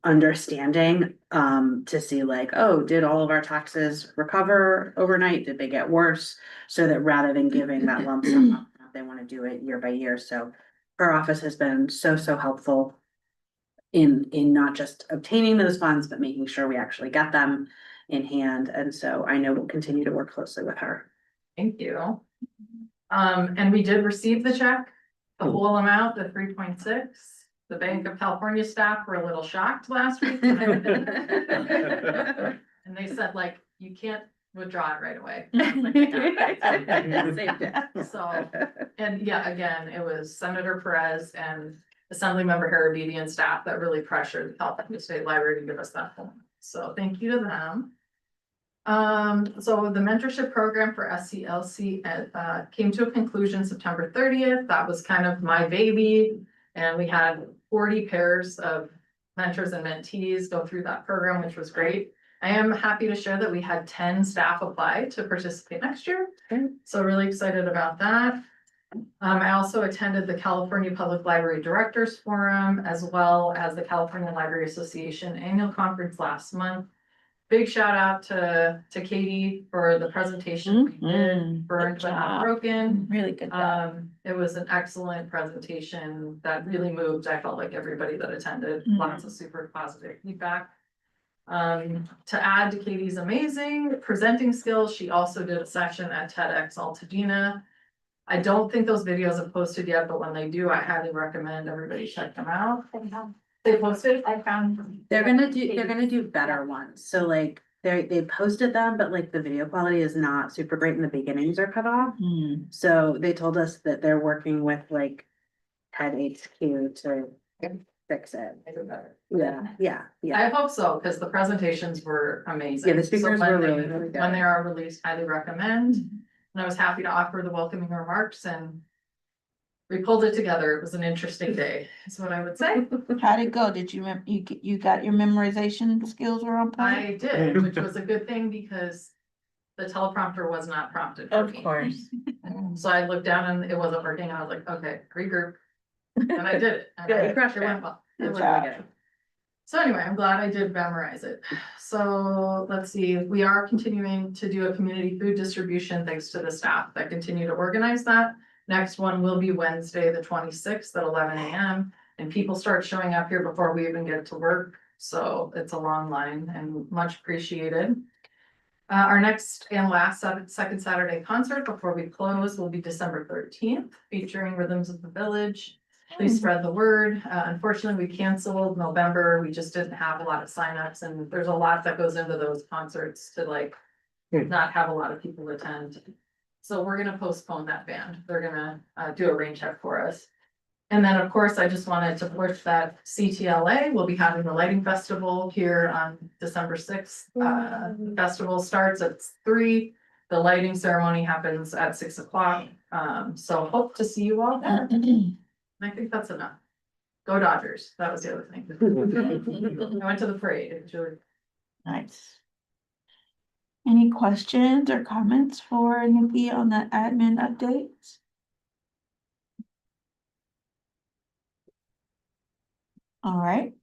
understanding, to see like, oh, did all of our taxes recover overnight? Did they get worse? So that rather than giving that lump sum, they want to do it year by year. So her office has been so helpful in not just obtaining those funds, but making sure we actually get them in hand. And so I know we'll continue to work closely with her. Thank you. And we did receive the check, the whole amount, the 3.6. The Bank of California staff were a little shocked last week. And they said, like, you can't withdraw it right away. So, and yeah, again, it was Senator Perez and Assemblymember Harabidi and staff that really pressured the California State Library to give us that form. So thank you to them. So the mentorship program for SCLC came to a conclusion September 30th. That was kind of my baby. And we had 40 pairs of mentors and mentees go through that program, which was great. I am happy to share that we had 10 staff apply to participate next year. So really excited about that. I also attended the California Public Library Directors Forum, as well as the California Library Association annual conference last month. Big shout out to Katie for the presentation we did, Burned but Not Broken. Really good job. It was an excellent presentation that really moved, I felt like, everybody that attended. Lots of super positive feedback. To add to Katie's amazing presenting skills, she also did a session at TEDx Altadena. I don't think those videos have posted yet, but when they do, I highly recommend everybody check them out. They posted? I found. They're gonna do better ones. So like they posted them, but like the video quality is not super great and the beginnings are cut off. So they told us that they're working with like TED HQ to fix it. Make it better. Yeah. I hope so, because the presentations were amazing. Yeah, the speakers So when were they- really good. When they are released, highly recommend. And I was happy to offer the welcoming remarks, and we pulled it together. It was an interesting day, is what I would say. How'd it go? Did you got your memorization skills were on point? I did, which was a good thing, because the teleprompter was not prompted for me. course. So I looked down and it wasn't working. I was like, okay, regroup. And I did it. And Good. it went well. It Good was job. really good. So anyway, I'm glad I did memorize it. So let's see, we are continuing to do a community food distribution thanks to the staff that continue to organize that. Next one will be Wednesday, the 26th at 11 a.m. And people start showing up here before we even get to work. So it's a long line and much appreciated. Our next and last second Saturday concert before we close will be December 13th, featuring Rhythms of the Village. Please spread the word. Unfortunately, we canceled November. We just didn't have a lot of signups, and there's a lot that goes into those concerts to like not have a lot of people attend. So we're gonna postpone that band. They're gonna do a rain check for us. And then, of course, I just wanted to push that CTLA will be having the lighting festival here on December 6th. The festival starts at 3. The lighting ceremony happens at 6 o'clock. So hope to see you all there. And I think that's enough. Go Dodgers. That was the other thing. I went to the parade. It was really Nice. Any questions or comments for Nikki on the admin updates? All right,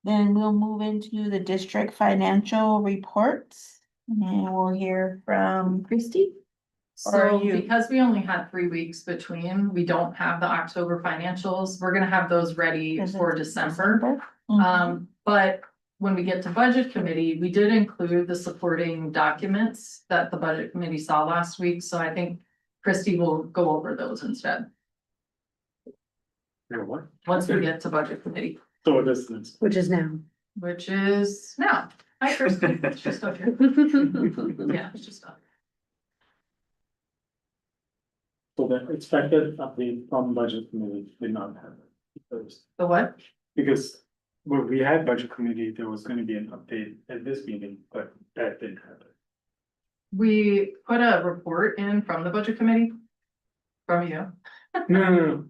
then we'll move into the district financial reports. And we'll hear from Christie. Or So you? because we only had 3 weeks between, we don't have the October financials. We're gonna have those ready for December. But when we get to budget committee, we did include the supporting documents that the budget committee saw last week, so I think Christie will go over those instead, You know what? once we get to budget committee, So what is this? Which is now. which is now. Hi, Christie, it's just up here. Yeah, it's just up. So the expected update from budget committee did not happen. The what? Because when we had budget committee, there was gonna be an update at this meeting, but that didn't happen. We put a report in from the budget committee. From you. No.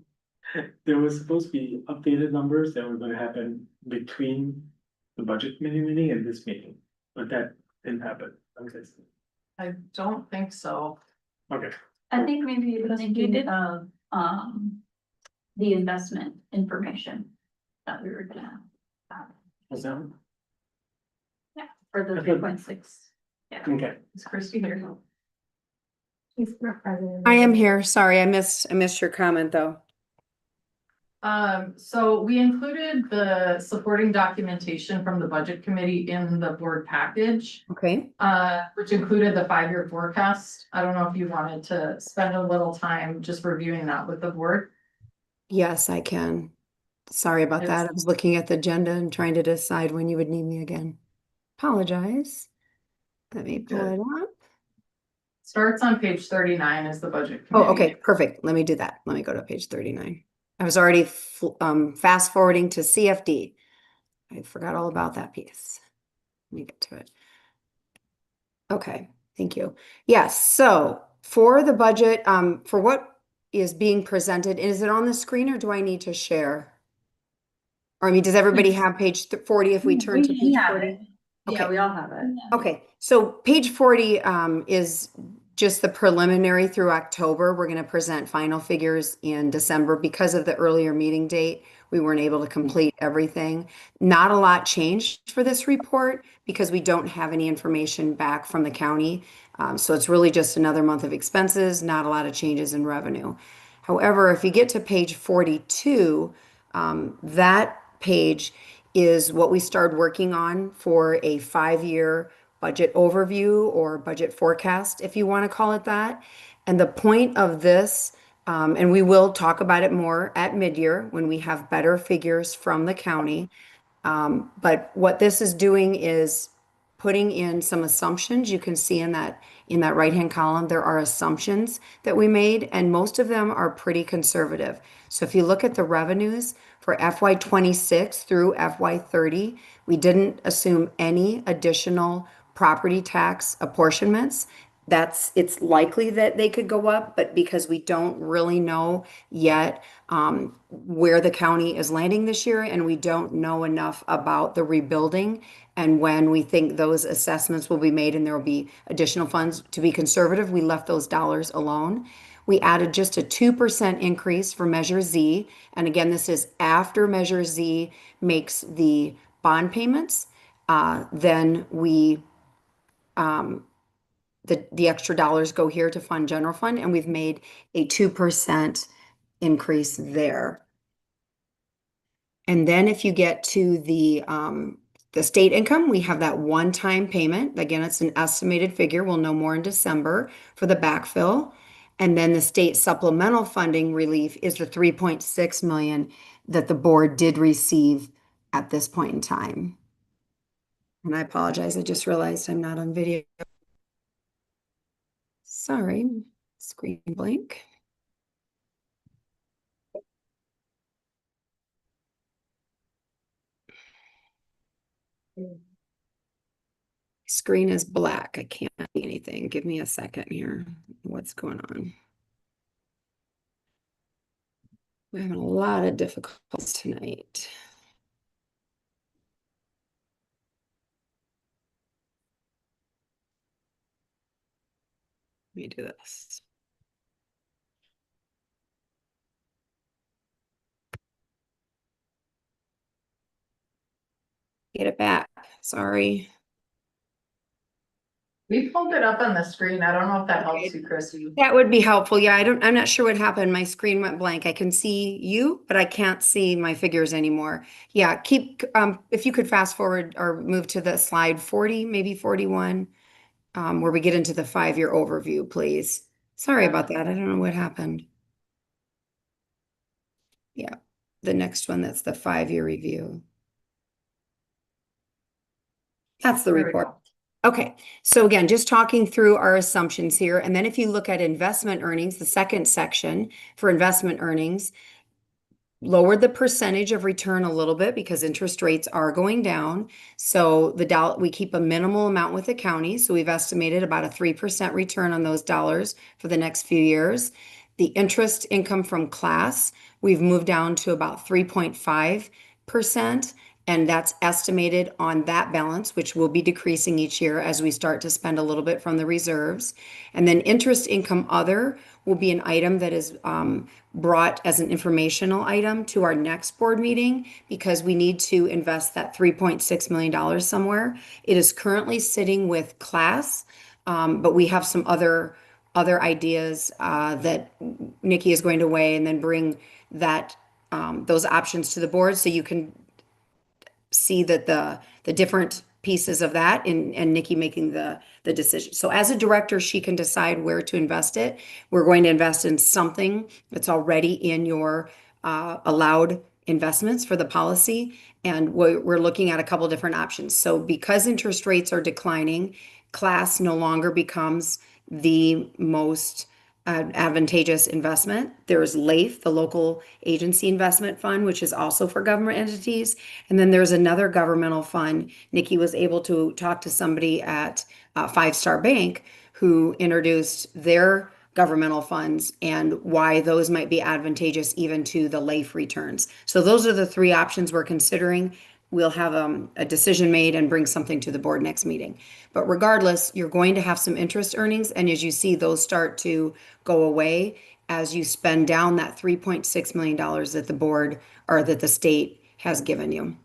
There was supposed to be updated numbers that were gonna happen between the budget committee meeting and this meeting, but that didn't happen. Okay. I don't think so. Okay. I think maybe you were thinking of, the investment information that we were gonna, Was that one? for the Okay. 3.6. Okay. Is Christie here? I am here. Sorry, I missed your comment though. So we included the supporting documentation from the budget committee in the board package, Okay. which included the 5-year forecast. I don't know if you wanted to spend a little time just reviewing that with the board. Yes, I can. Sorry about that. I was looking at the agenda and trying to decide when you would need me again. Apologize. Let me pull it up. Starts on page 39 is the budget Oh, committee. okay, perfect. Let me do that. Let me go to page 39. I was already fast forwarding to CFD. I forgot all about that piece. Let me get to it. Okay, thank you. Yes, so for the budget, for what is being presented, is it on the screen or do I need to share? Or I mean, does everybody have page 40 if we turn to page 40? Yeah, we all have it. Okay, so page 40 is just the preliminary through October. We're going to present final figures in December. Because of the earlier meeting date, we weren't able to complete everything. Not a lot changed for this report because we don't have any information back from the county. So it's really just another month of expenses, not a lot of changes in revenue. However, if you get to page 42, that page is what we started working on for a 5-year budget overview or budget forecast, if you want to call it that. And the point of this, and we will talk about it more at mid-year when we have better figures from the county. But what this is doing is putting in some assumptions. You can see in that right-hand column, there are assumptions that we made, and most of them are pretty conservative. So if you look at the revenues for FY26 through FY30, we didn't assume any additional property tax apportionments. It's likely that they could go up, but because we don't really know yet where the county is landing this year, and we don't know enough about the rebuilding and when we think those assessments will be made and there will be additional funds, to be conservative, we left those dollars alone. We added just a 2% increase for Measure Z. And again, this is after Measure Z makes the bond payments. Then we the extra dollars go here to fund general fund, and we've made a 2% increase there. And then if you get to the state income, we have that one-time payment. Again, it's an estimated figure. We'll know more in December for the backfill. And then the state supplemental funding relief is the 3.6 million that the board did receive at this point in time. And I apologize, I just realized I'm not on video. Sorry, screen blank. Screen is black. I can't see anything. Give me a second here. What's going on? We're having a lot of difficulties tonight. Let me do this. Get it back. Sorry. We pulled it up on the screen. I don't know if that helps you, Chrissy. That would be helpful. Yeah, I'm not sure what happened. My screen went blank. I can see you, but I can't see my figures anymore. Yeah, if you could fast forward or move to the slide 40, maybe 41, where we get into the 5-year overview, please. Sorry about that. I don't know what happened. Yeah, the next one, that's the 5-year review. That's the There we report. go. Okay, so again, just talking through our assumptions here. And then if you look at investment earnings, the second section for investment earnings, lowered the percentage of return a little bit because interest rates are going down. So we keep a minimal amount with the county. So we've estimated about a 3% return on those dollars for the next few years. The interest income from class, we've moved down to about 3.5%. And that's estimated on that balance, which will be decreasing each year as we start to spend a little bit from the reserves. And then interest income other will be an item that is brought as an informational item to our next board meeting because we need to invest that $3.6 million somewhere. It is currently sitting with class, but we have some other ideas that Nikki is going to weigh and then bring those options to the board so you can see that the different pieces of that and Nikki making the decision. So as a director, she can decide where to invest it. We're going to invest in something that's already in your allowed investments for the policy. And we're looking at a couple different options. So because interest rates are declining, class no longer becomes the most advantageous investment. There's LAIF, the Local Agency Investment Fund, which is also for government entities. And then there's another governmental fund. Nikki was able to talk to somebody at Five Star Bank who introduced their governmental funds and why those might be advantageous even to the LAIF returns. So those are the 3 options we're considering. We'll have a decision made and bring something to the board next meeting. But regardless, you're going to have some interest earnings. And as you see, those start to go away as you spend down that $3.6 million that the board or that the state has given you.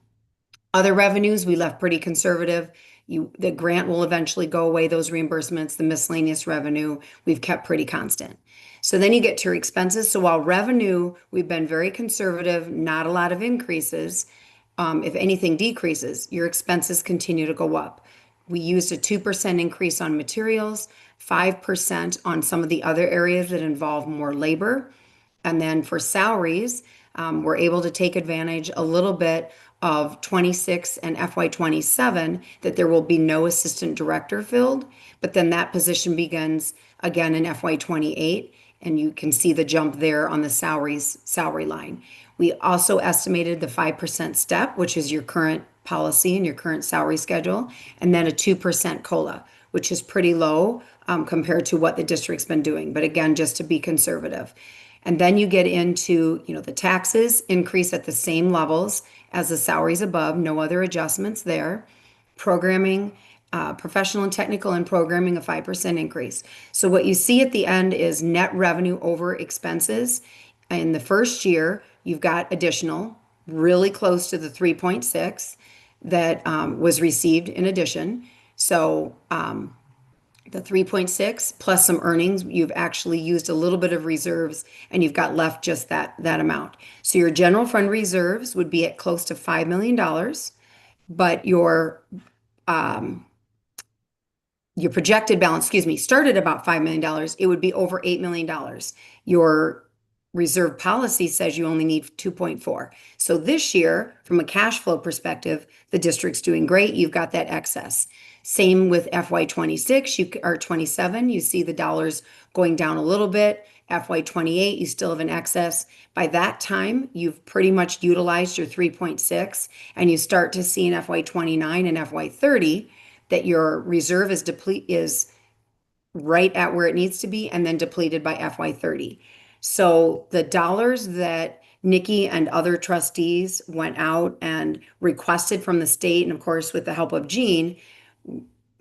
Other revenues, we left pretty conservative. The grant will eventually go away, those reimbursements, the miscellaneous revenue, we've kept pretty constant. So then you get to your expenses. So while revenue, we've been very conservative, not a lot of increases. If anything decreases, your expenses continue to go up. We used a 2% increase on materials, 5% on some of the other areas that involve more labor. And then for salaries, we're able to take advantage a little bit of 26 and FY27 that there will be no assistant director filled, but then that position begins again in FY28, and you can see the jump there on the salary line. We also estimated the 5% step, which is your current policy and your current salary schedule, and then a 2% COLA, which is pretty low compared to what the district's been doing. But again, just to be conservative. And then you get into, the taxes increase at the same levels as the salaries above, no other adjustments there. Programming, professional and technical and programming, a 5% increase. So what you see at the end is net revenue over expenses. In the first year, you've got additional, really close to the 3.6 that was received in addition. So the 3.6 plus some earnings, you've actually used a little bit of reserves and you've got left just that amount. So your general fund reserves would be at close to $5 million, but your projected balance, started about $5 million. It would be over $8 million. Your reserve policy says you only need 2.4. So this year, from a cash flow perspective, the district's doing great. You've got that excess. Same with FY 26, or 27, you see the dollars going down a little bit. FY 28, you still have an excess. By that time, you've pretty much utilized your 3.6, and you start to see in FY 29 and FY 30 that your reserve is right at where it needs to be and then depleted by FY 30. So the dollars that Nikki and other trustees went out and requested from the state, and of course with the help of Jean,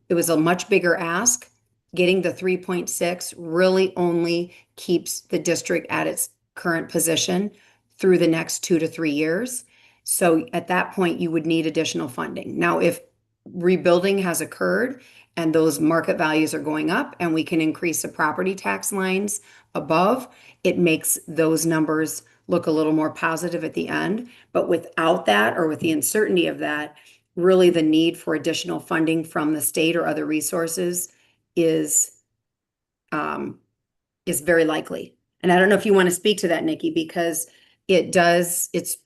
it was a much bigger ask. Getting the 3.6 really only keeps the district at its current position through the next 2 to 3 years. So at that point, you would need additional funding. Now, if rebuilding has occurred and those market values are going up and we can increase the property tax lines above, it makes those numbers look a little more positive at the end. But without that, or with the uncertainty of that, really the need for additional funding from the state or other resources is very likely. And I don't know if you want to speak to that, Nikki, because it's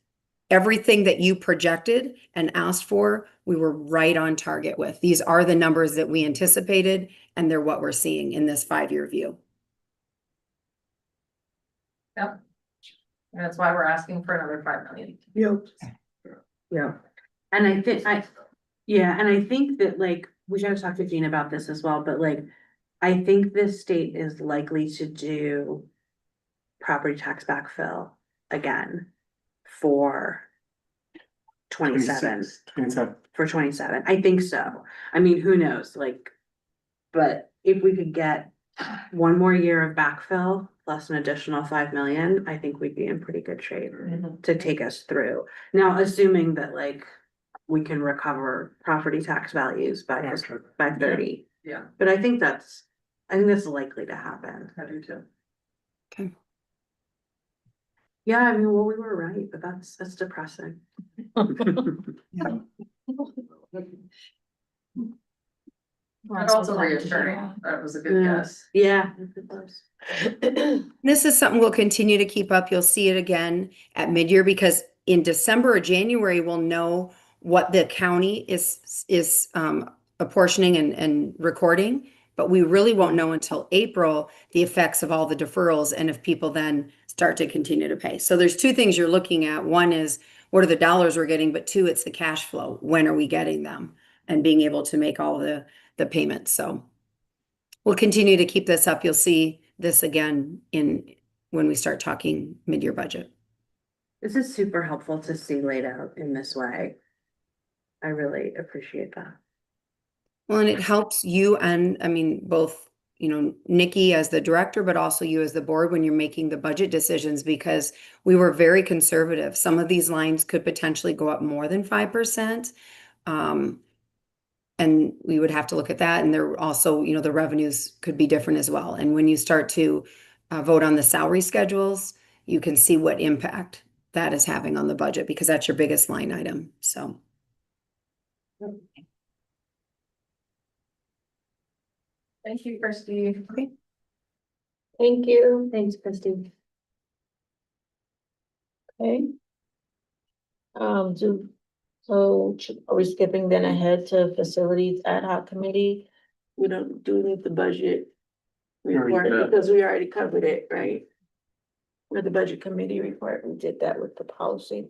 everything that you projected and asked for, we were right on target with. These are the numbers that we anticipated, and they're what we're seeing in this 5-year view. Yep. And that's why we're asking for another 5 million. Yeah. And I think that like, we should have talked to Jean about this as well, but like, I think this state is likely to do property tax backfill again for 27. 27. For 27. I think so. I mean, who knows, like, but if we could get one more year of backfill plus an additional 5 million, I think we'd be in pretty good shape to take us through. Now, assuming that like we can recover property tax values by 30. Yeah. But I think that's likely to happen. I do too. Okay. Yeah, I mean, well, we were right, but that's depressing. But also reassuring, that was a good guess. Yeah. This is something we'll continue to keep up. You'll see it again at midyear, because in December or January, we'll know what the county is apportioning and recording, but we really won't know until April the effects of all the deferrals and if people then start to continue to pay. So there's 2 things you're looking at. One is what are the dollars we're getting, but 2, it's the cash flow. When are we getting them and being able to make all the payments? So we'll continue to keep this up. You'll see this again when we start talking mid-year budget. This is super helpful to see laid out in this way. I really appreciate that. Well, and it helps you and, I mean, both, Nikki as the director, but also you as the board when you're making the budget decisions, because we were very conservative. Some of these lines could potentially go up more than 5%. And we would have to look at that. And there also, the revenues could be different as well. And when you start to vote on the salary schedules, you can see what impact that is having on the budget, because that's your biggest line item. So. Thank you, Trustee. Okay. Thank you. Thanks, Christy. Okay. Are we skipping then ahead to facilities ad hoc committee? We don't need the budget report because we already covered it, right? With the budget committee report, we did that with the policy.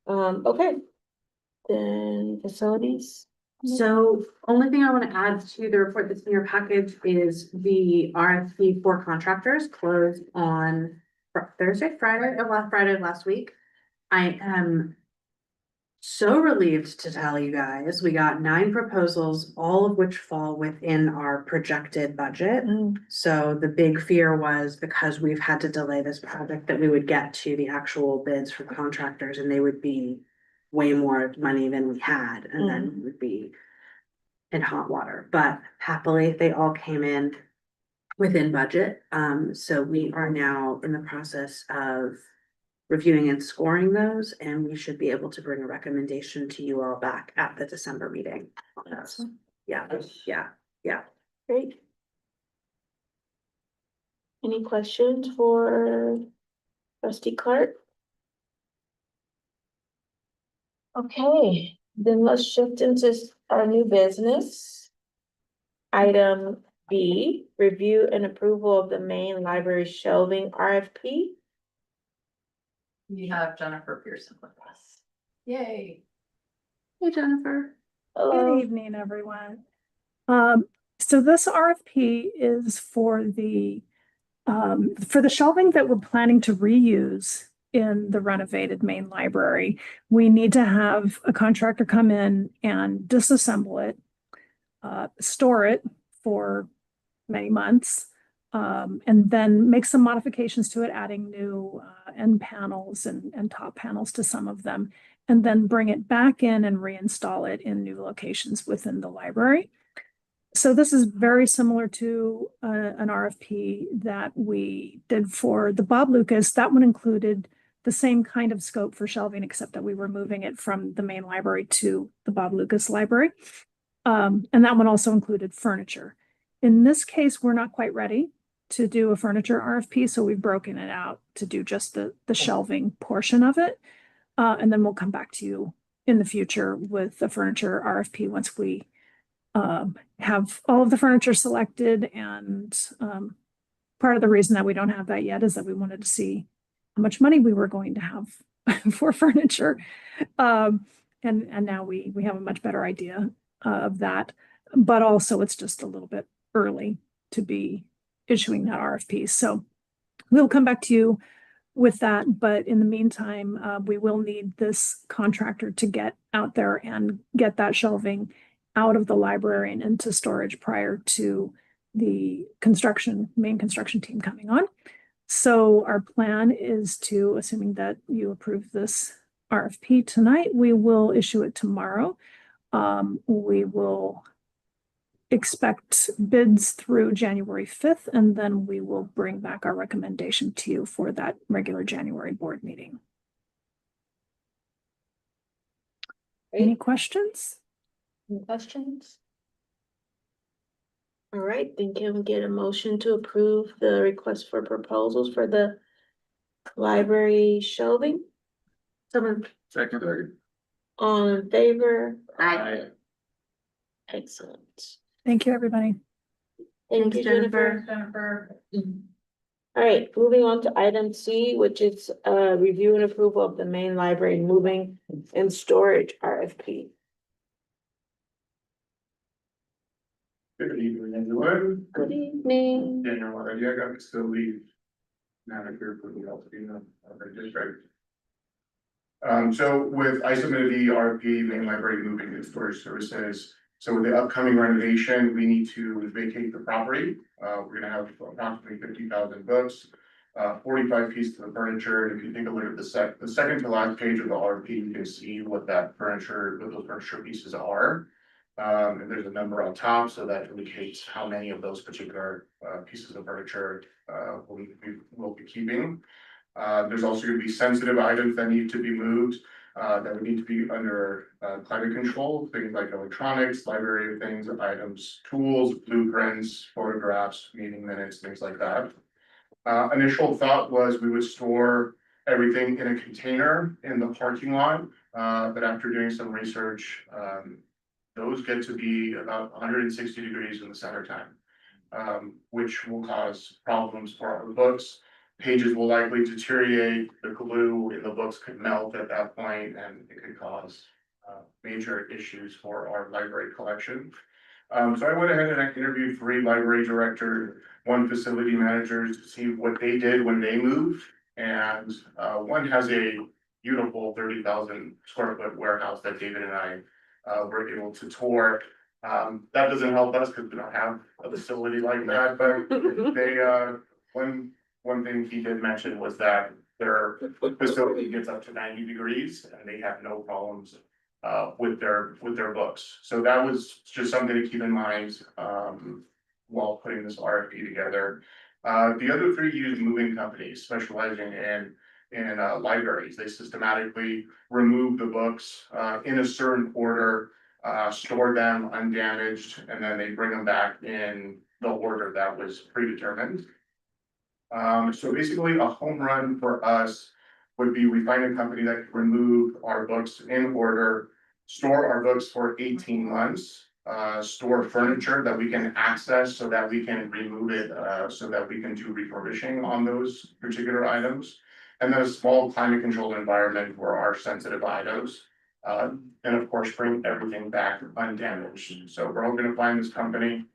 Okay. Then facilities. So only thing I want to add to the report that's in your package is the RFP for contractors closed on Friday of last week. I am so relieved to tell you guys, we got 9 proposals, all of which fall within our projected budget. So the big fear was, because we've had to delay this project, that we would get to the actual bids for contractors and they would be way more money than we had, and then we would be in hot water. But happily, they all came in within budget. So we are now in the process of reviewing and scoring those, and we should be able to bring a recommendation to you all back at the December meeting. Yeah. Great. Any questions for Trustee Clark? Okay, then let's shift into our new business. Item B, review and approval of the main library shelving RFP. We have Jennifer Pearson with us. Yay. Hey, Jennifer. Hello. Good evening, everyone. So this RFP is for the shelving that we're planning to reuse in the renovated main library. We need to have a contractor come in and disassemble it, store it for many months, and then make some modifications to it, adding new end panels and top panels to some of them, and then bring it back in and reinstall it in new locations within the library. So this is very similar to an RFP that we did for the Bob Lucas. That one included the same kind of scope for shelving, except that we were moving it from the main library to the Bob Lucas library. And that one also included furniture. In this case, we're not quite ready to do a furniture RFP, so we've broken it out to do just the shelving portion of it. And then we'll come back to you in the future with the furniture RFP once we have all of the furniture selected. And part of the reason that we don't have that yet is that we wanted to see how much money we were going to have for furniture. And now we have a much better idea of that, but also it's just a little bit early to be issuing that RFP. So we'll come back to you with that, but in the meantime, we will need this contractor to get out there and get that shelving out of the library and into storage prior to the main construction team coming on. So our plan is to, assuming that you approve this RFP tonight, we will issue it tomorrow. We will expect bids through January 5th, and then we will bring back our recommendation to you for that regular January board meeting. Any questions? Any questions? All right, then can we get a motion to approve the request for proposals for the library shelving? Someone, Second. all in favor? Aye. Excellent. Thank you, everybody. Thank you, Thanks, Jennifer. Jennifer. All right, moving on to item C, which is review and approval of the main library moving and storage RFP. Good evening, everyone. Good evening. Daniel, already, I got to still leave. Manager for the Alpena district. So I submitted the RFP, main library moving and storage services. So with the upcoming renovation, we need to vacate the property. We're gonna have approximately 50,000 books, 45 pieces of furniture. And if you take a look at the second to last page of the RFP, you can see what those furniture pieces are. And there's a number on top, so that indicates how many of those particular pieces of furniture we will be keeping. There's also going to be sensitive items that need to be moved, that would need to be under climate control, things like electronics, library things, items, tools, blueprints, photographs, meeting minutes, things like that. Initial thought was we would store everything in a container in the parking lot, but after doing some research, those get to be about 160 degrees in the summertime, which will cause problems for our books. Pages will likely deteriorate, the glue in the books could melt at that point, and it could cause major issues for our library collection. So I went ahead and I interviewed 3 library directors, 1 facility managers to see what they did when they moved. And one has a beautiful 30,000 square foot warehouse that David and I were able to tour. That doesn't help us because we don't have a facility like that, but they, one thing he did mention was that their facility gets up to 90 degrees and they have no problems with their books. So that was just something to keep in mind while putting this RFP together. The other 3 use moving companies specializing in libraries. They systematically remove the books in a certain order, store them undamaged, and then they bring them back in the order that was predetermined. So basically a home run for us would be we find a company that can remove our books in order, store our books for 18 months, store furniture that we can access so that we can remove it, so that we can do refurbishing on those particular items. And then a small climate controlled environment for our sensitive items. And of course, bring everything back undamaged. So we're all gonna find this company,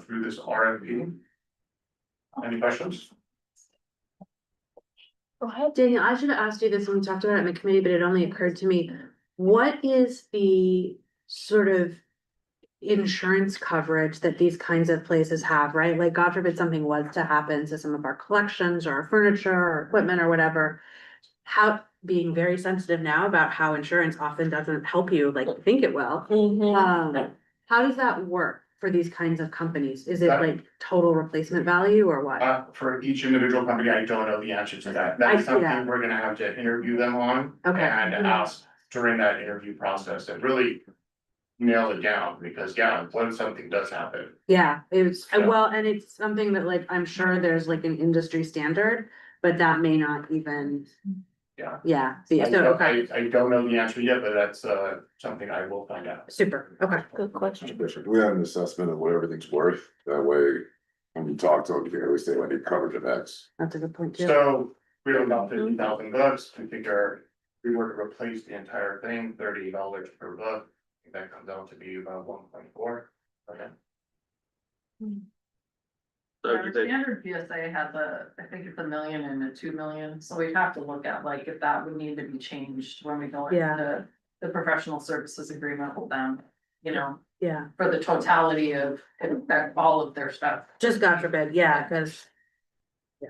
through this RFP. Any questions? Go ahead. Daniel, I should have asked you this when we talked about it in the committee, but it only occurred to me. What is the sort of insurance coverage that these kinds of places have, right? Like, God forbid something was to happen to some of our collections or our furniture or equipment or whatever. How, being very sensitive now about how insurance often doesn't help you like you think it will. How does that work for these kinds of companies? Is it like total replacement value or what? For each individual company, I don't know the answer to that. I- That's something yeah. we're gonna have to interview them on. Okay. And ask during that interview process and really nail it down, because when something does happen. Yeah, it's, Yeah. well, and it's something that like, I'm sure there's like an industry standard, but that may not even. Yeah. Yeah, I so, don't, okay, I don't know the answer yet, but that's something I will find out. super, okay. Good question. Do we have an assessment of what everything's worth? That way, when you talk to them, you can at least say, I need coverage of X. That's a good point too. So we have about $50,000, we figure if we were to replace the entire thing, $30 per book, that comes out to be about 1.4. Okay. Our standard PSA has I think it's $1 million and a $2 million, so we'd have to look at like if that would need to be changed when we go Yeah. into the professional services agreement with them. You know, Yeah, for the totality of all of their stuff. just God forbid, yeah, cause.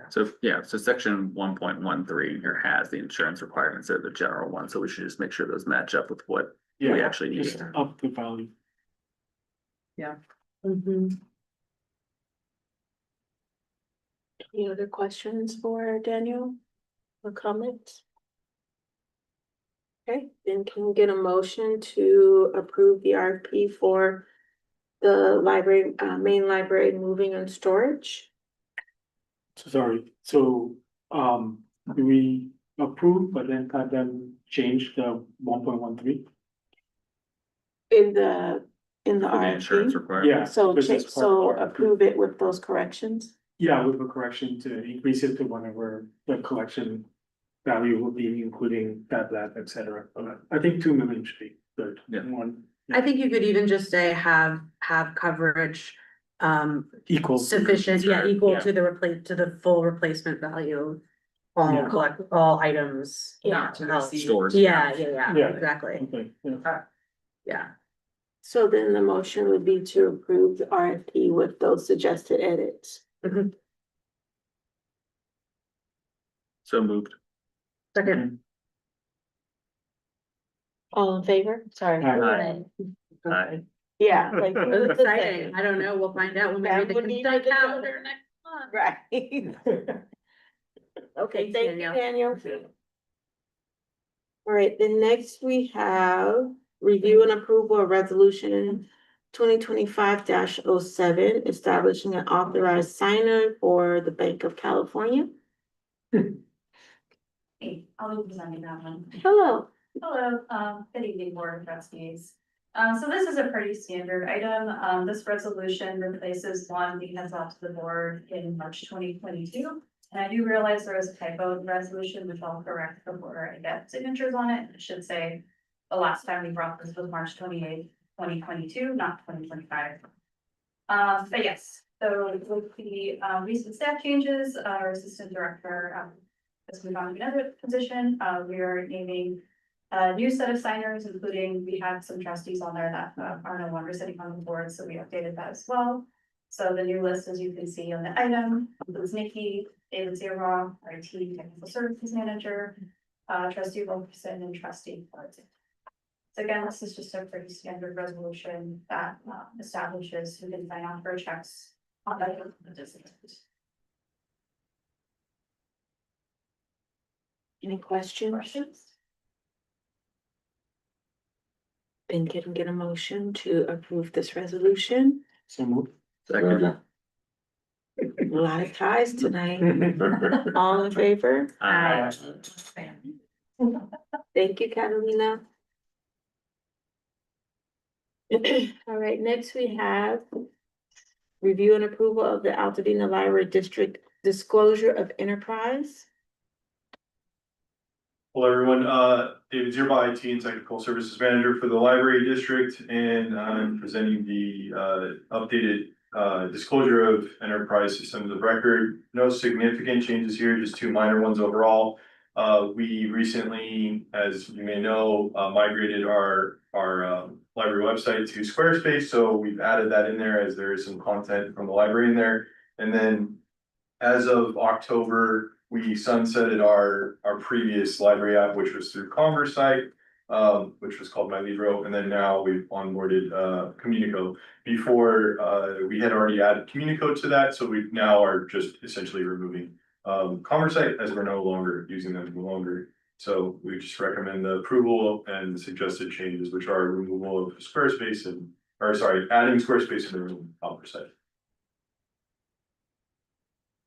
So, yeah, so section 1.13 here has the insurance requirements, they're the general one, so we should just make sure those match up with what we Yeah, actually need. just up the value. Mhm. Any other questions for Daniel or comments? Okay, then can we get a motion to approve the RFP for the library, main library moving and storage? So sorry, so, do we approve, but then have them change the 1.13? In the For the insurance RFP? requirement. Yeah. So, because it's part of so our- approve it with those corrections? Yeah, with a correction to increase it to whatever the collection value will be, including that, et cetera. I think 2 million should be good. Yeah. One I think you could even just say have coverage, equal. sufficient, yeah, Sure, equal yeah. to the full replacement value. All Yeah. all items. Not to exceed. Stores. Yeah, Yeah. exactly, Okay, yeah. yeah. So then the motion would be to approve the RFP with those suggested edits. So moved. Second, All in favor? Sorry. Aye. Aye. Yeah. like, who was the exciting, second? I don't know, we'll find out when we That read the would be consent the- calendar next month. Right. Okay, Thanks, thank you, Danielle. Daniel. All right, then next we have review and approval of resolution 2025-07, establishing an authorized signer for the Bank of California. Hey, I'll be presenting that one. Hello. Hello, good evening, Board of Trustees. So this is a pretty standard item. This resolution replaces one we had brought to the board in March 2022. And I do realize there is a typo in the resolution, which I'll correct before I get signatures on it. It should say the last time we brought this was March 28th, 2022, not 2025. But yes, so with the recent staff changes, our assistant director has moved on to another position. We are naming a new set of signers, including we have some trustees on there that are no longer sitting on the board, so we updated that as well. So the new list, as you can see on the item, includes Nikki, David Zero, our IT technical services manager, trustee Wilkerson, and trustee Clarkson. So again, this is just a pretty standard resolution that establishes who can sign on for checks on the business. Any questions? Then can get a motion to approve this resolution. So move. Second. A lot of ties tonight. All in favor? Aye. Thank you, Catalina. All right, next we have review and approval of the Altadena Library District Disclosure of Enterprise. Hello, everyone. David Zierba, IT and Technical Services Manager for the Library District, and I'm presenting the updated disclosure of enterprise systems of record. No significant changes here, just two minor ones overall. We recently, as you may know, migrated our library website to Squarespace, so we've added that in there as there is some content from the library in there. And then as of October, we sunsetted our previous library app, which was through Conversite, which was called MyLibro, and then now we've onboarded Communico. Before, we had already added Communico to that, so we now are just essentially removing Conversite as we're no longer using them any longer. So we just recommend the approval and the suggested changes, which are removal of Squarespace and, or sorry, adding Squarespace and removing Conversite.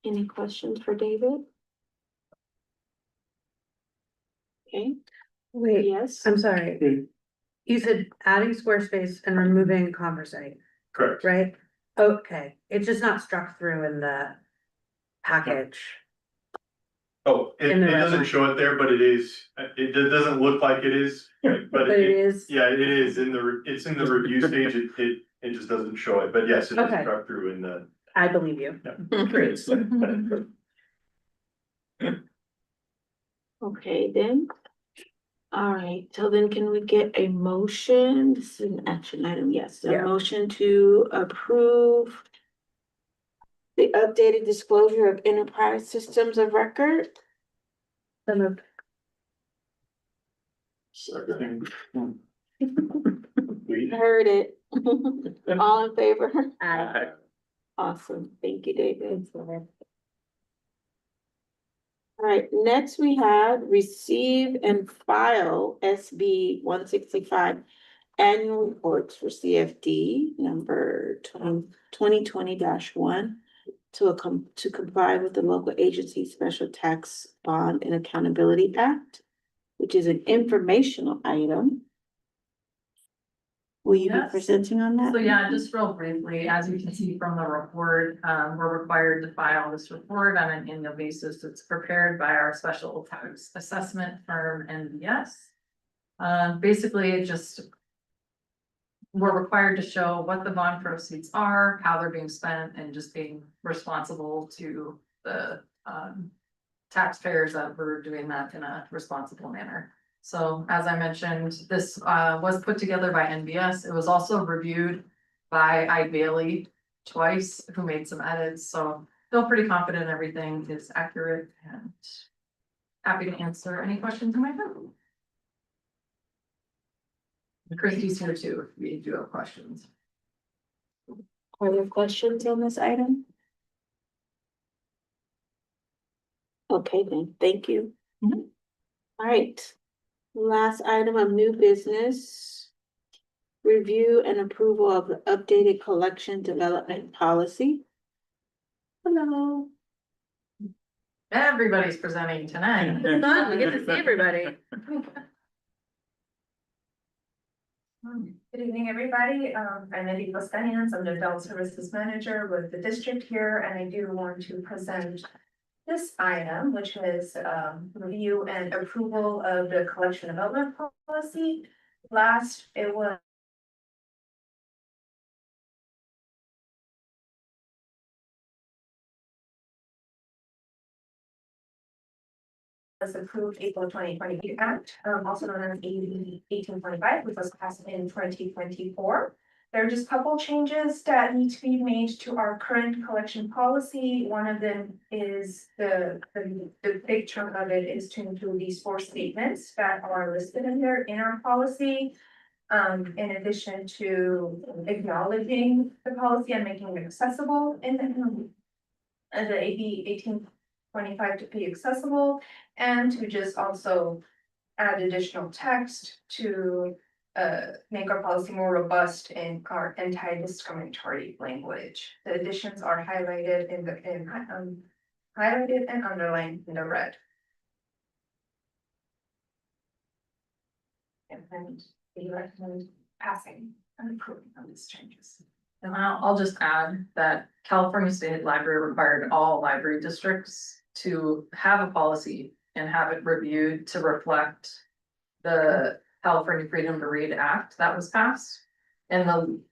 Any questions for David? Okay, Wait, yes. I'm sorry. Hmm. You said adding Squarespace and removing Conversite, Correct. right? Okay, it's just not struck through in the package. Oh, it In the doesn't resume. show it there, but it is, it doesn't look like it is, but But it is, yeah, it is in the, it's in the review stage, it just doesn't show it, but yes, it is Okay. struck through in the. I believe you. Okay, then. All right, so then can we get a motion? This is an action item, yes, a Yeah. motion to approve the updated disclosure of enterprise systems of record. So moved. Second. Heard it. All in favor? Aye. Awesome, thank you, David. All right, next we have receive and file SB 165 annual reports for CFD number 2020-1 to comply with the local agency special tax bond and accountability act, which is an informational item. Will you be Yes. presenting on that? So yeah, just real briefly, as you can see from the report, we're required to file this report on an annual basis. It's prepared by our special tax assessment firm, NBS. Basically, it just, we're required to show what the bond proceeds are, how they're being spent, and just being responsible to the taxpayers that we're doing that in a responsible manner. So as I mentioned, this was put together by NBS. It was also reviewed by Bailey twice, who made some edits. So feel pretty confident everything is accurate and happy to answer any questions you might have. Christie's here too, if you do have questions. Are there questions on this item? Okay, then, thank you. Mhm. All right, last item of new business. Review and approval of the updated collection development policy. Hello. Everybody's presenting tonight. It's fun, we get to see everybody. Good evening, everybody. I'm Eddie Costanians. I'm the Adult Services Manager with the district here, and I do want to present this item, which is review and approval of the collection development policy. Last, it was approved April 2020 Act, also known as AB 1825, which was passed in 2024. There are just a couple changes that need to be made to our current collection policy. One of them is the big chunk of it is to include these 4 statements that are listed in there in our policy. In addition to acknowledging the policy and making it accessible in the AB 1825 to be accessible, and to just also add additional text to make our policy more robust in our anti-discriminatory language. The additions are highlighted highlighted and underlined in the red. And we recommend passing I'm approving of these changes. And I'll just add that California State Library required all library districts to have a policy and have it reviewed to reflect the California Freedom to Read Act that was passed. And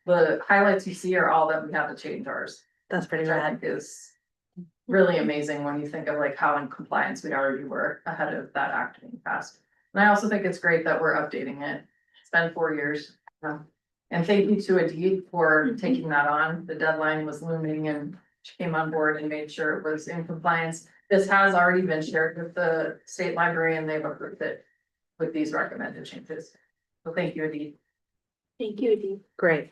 the highlights you see are all that we have to change ours, That's pretty which I rad. think is really amazing when you think of like how in compliance we already were ahead of that act being passed. And I also think it's great that we're updating it. It's been 4 years. And thank you to Adit for taking that on. The deadline was looming and she came on board and made sure it was in compliance. This has already been shared with the state library and they've approved it with these recommended changes. So thank you, Adit. Thank you, Dee. Great.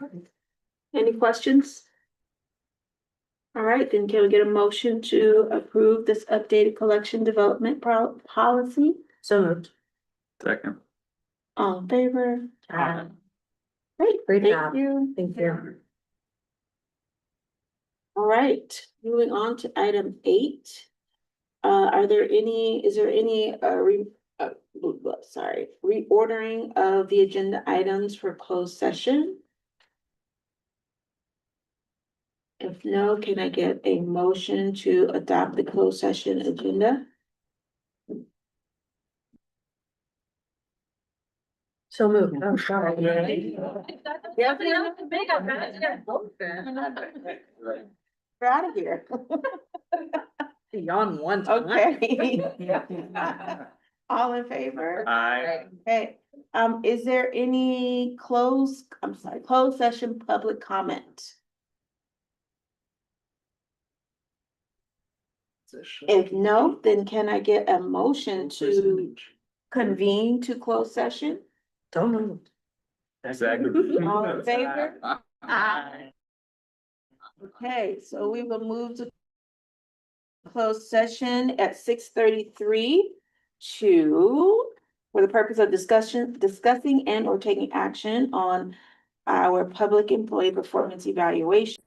Any questions? All right, then can we get a motion to approve this updated collection development policy? So moved. Second. All in favor? Great, Great thank job. you. Thank you. All right, moving on to item 8. Is there any, reordering of the agenda items for closed session? If no, can I get a motion to adopt the closed session agenda? So moved. Oh, sorry. We're out of here. Beyond one time. Okay. All in favor? Aye. Okay, is there any closed session public comment? If no, then can I get a motion to convene to closed session? So moved. Second. All in favor? Aye. Okay, so we will move to closed session at 6:33 for the purpose of discussing and or taking action on our public employee performance evaluation.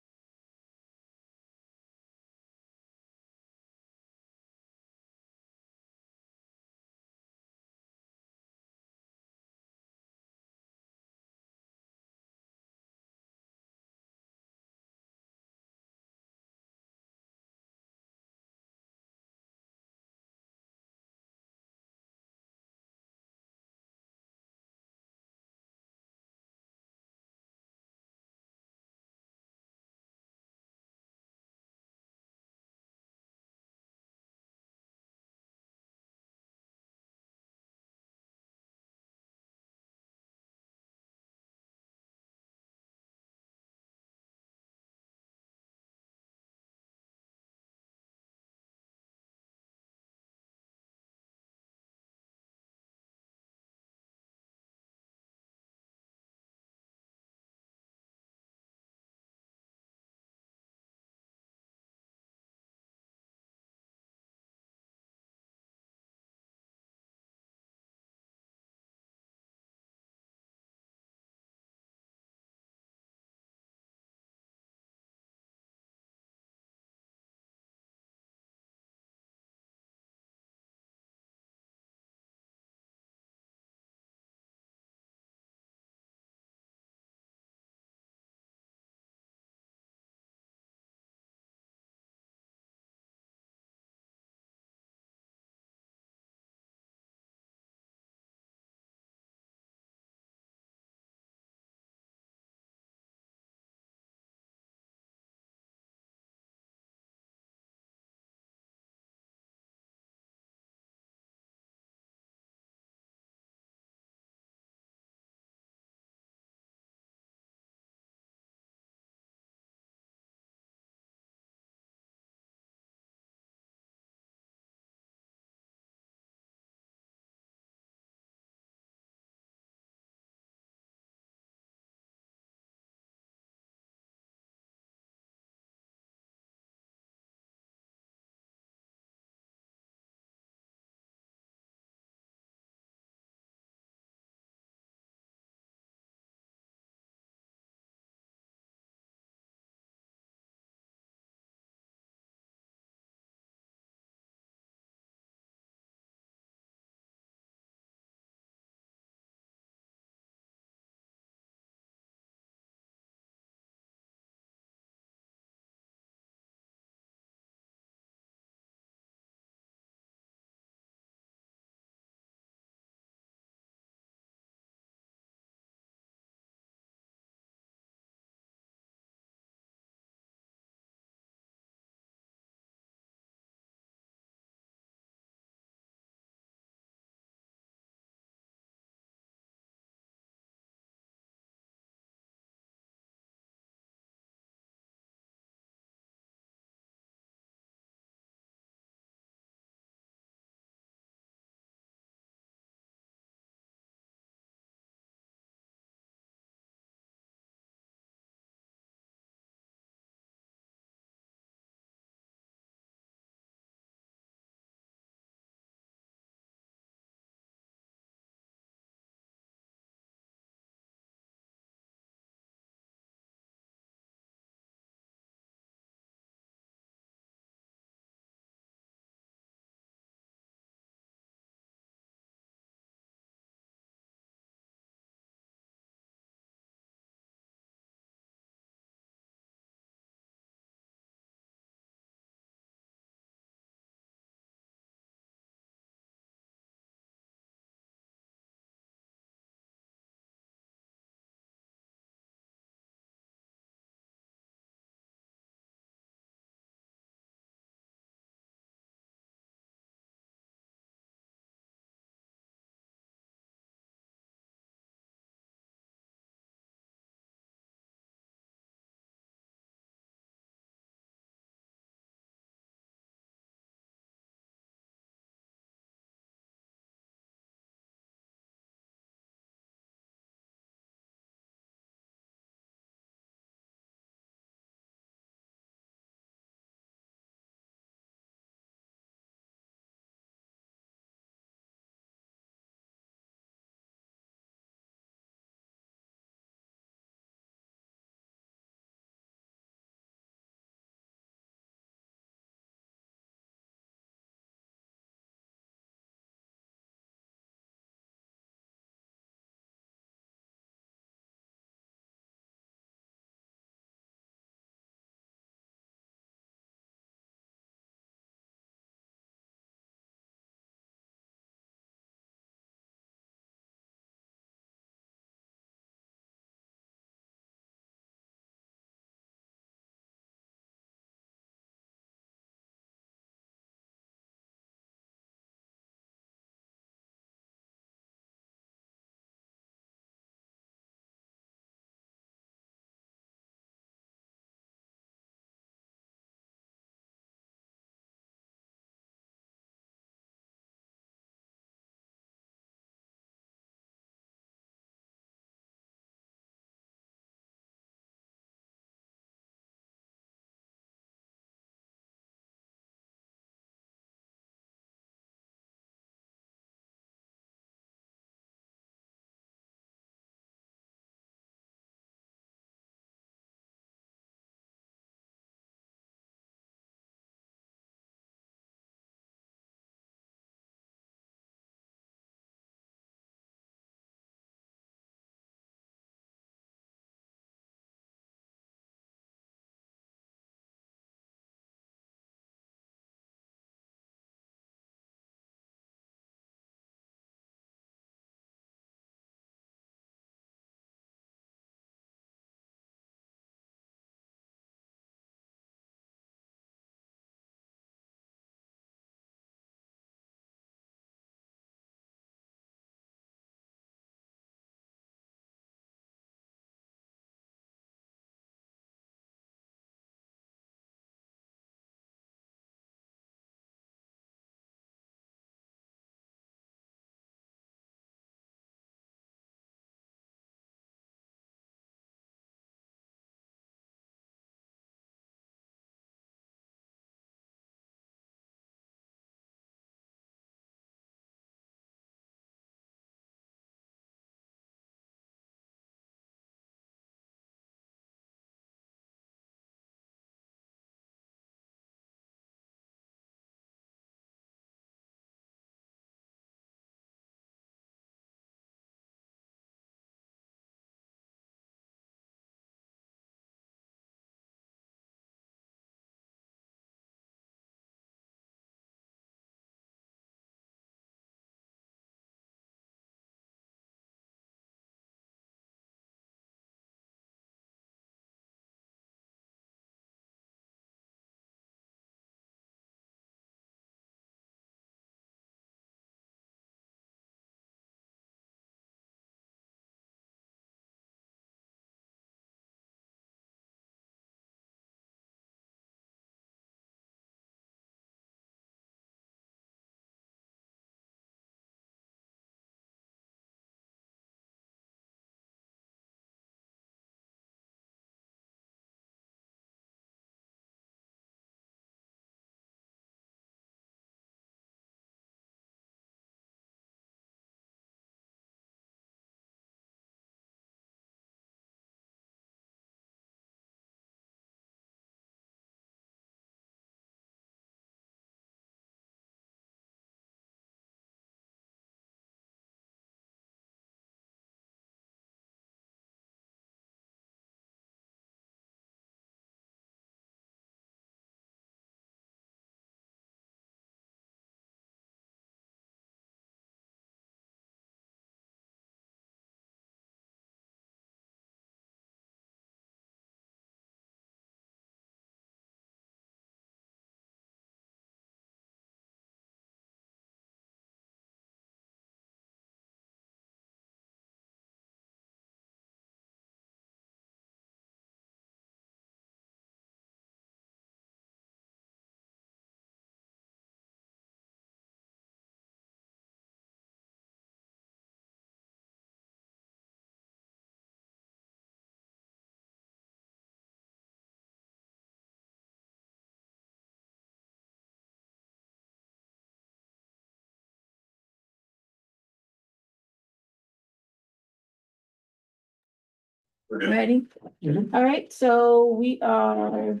Ready? Mhm. All right, so we are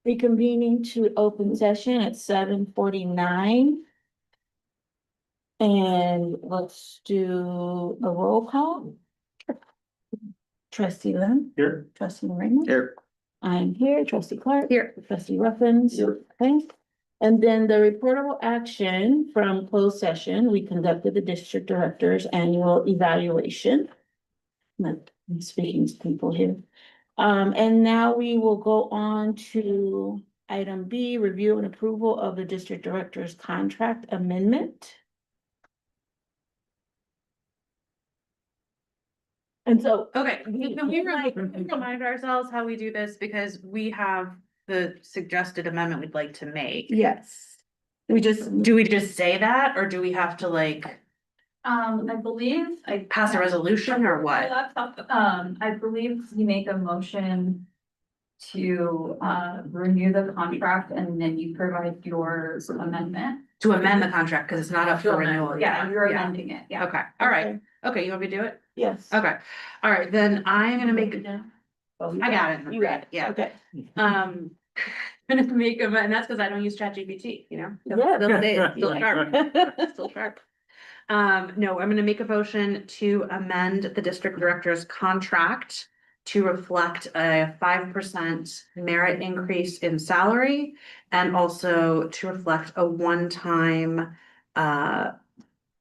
reconvening to open session at 7:49. And let's do a roll call. Trustee Lim, Here. trustee Raymond. Here. I'm here, trustee Clark. Here. Trustee Ruffins. Here. Okay. And then the reportable action from closed session, we conducted the district director's annual evaluation. I'm speaking to people here. And now we will go on to item B, review and approval of the district director's contract amendment. And so, Okay, can we remind ourselves how we do this, because we have the suggested amendment we'd like to make. yes, Do we just say that, or do we have to like I believe I. pass a resolution or My what? laptop, I believe you make a motion to, renew the contract and then you provide your amendment. To amend the contract, because it's not up for renewal. Yeah, you're Yeah. amending it, yeah. Okay, all right. Okay, you want me to do it? yes. Okay, all right, then I'm gonna make, Oh, I got it. You got it, Yeah. okay. I'm gonna make them, and that's because I don't use ChatGPT, you know? Yeah. They'll say it's still sharp. Still sharp. No, I'm gonna make a motion to amend the district director's contract to reflect a 5% merit increase in salary and also to reflect a one-time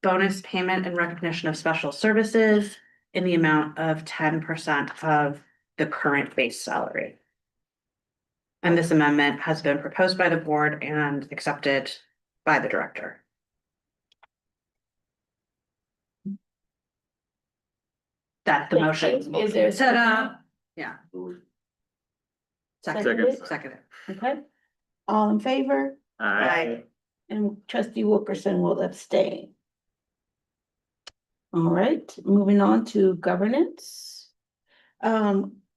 bonus payment in recognition of special services in the amount of 10% of the current base salary. And this amendment has been proposed by the board and accepted by the director. That's the motion. Is there a Set second? up, yeah. Seconded? Second. Okay. All in favor? Aye. And trustee Wilkerson will abstain. All right, moving on to governance.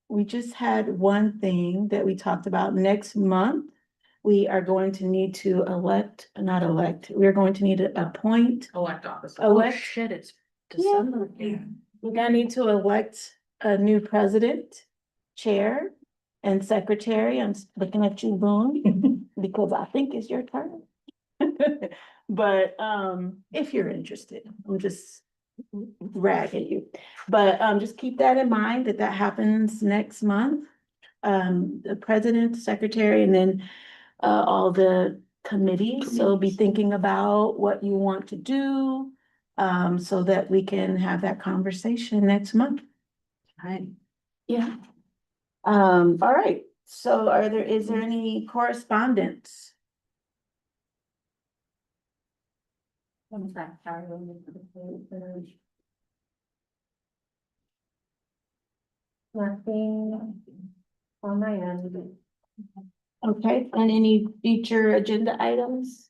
We just had one thing that we talked about next month. We are going to need to we're going to need to appoint. Elect officer. Oh, Elect, shit, it's December. we're gonna need to elect a new president, chair, and secretary. I'm looking at you, Boone, because I think it's your turn. But, if you're interested, I'm just ragging you. But, just keep that in mind that that happens next month. The president, secretary, and then, all the committees. So be thinking about what you want to do, so that we can have that conversation next month. Right. Yeah. All right. So is there any correspondence? Nothing on my end. Okay, and any future agenda items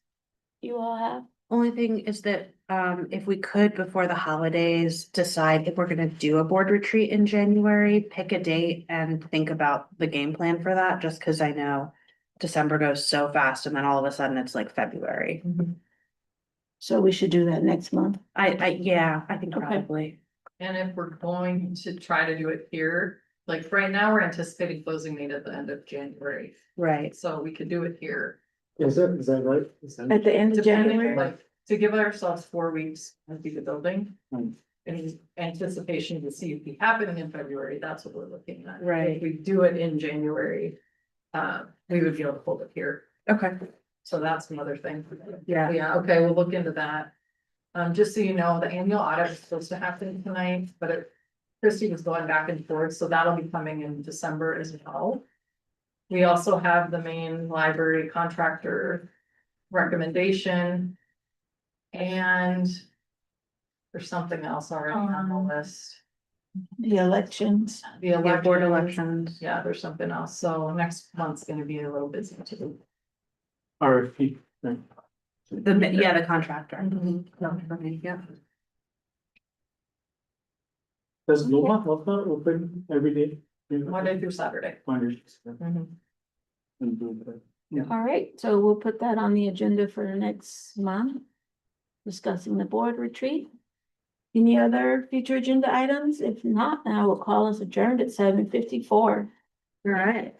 you all have? Only thing is that, if we could, before the holidays, decide if we're gonna do a board retreat in January, pick a date and think about the game plan for that, just because I know December goes so fast and then all of a sudden it's like February. So we should do that next month. Yeah, I think Okay. probably. And if we're going to try to do it here, like right now, we're anticipating closing date at the end of January. Right. So we could do it here. Is that right? At the end of Depending, January? like, to give ourselves 4 weeks to do the building. Hmm. In anticipation to see it be happening in February, that's what we're looking at. Right. If we do it in January, we would be able to hold it here. Okay. So that's another thing. Yeah. Yeah, okay, we'll look into that. Just so you know, the annual audit is supposed to happen tonight, but Christie was going back and forth, so that'll be coming in December as well. We also have the main library contractor recommendation. And there's something else already on the list. The elections. The Yeah, board elections. elections. Yeah, there's something else. So next month's gonna be a little busy too. RFP, right? The contractor. Mhm. Yeah. Does Nova Alpha open every day? Monday through Saturday. Monday. Mhm. All right, so we'll put that on the agenda for next month. Discussing the board retreat. Any other future agenda items? If not, then I will call us adjourned at 7:54. All right.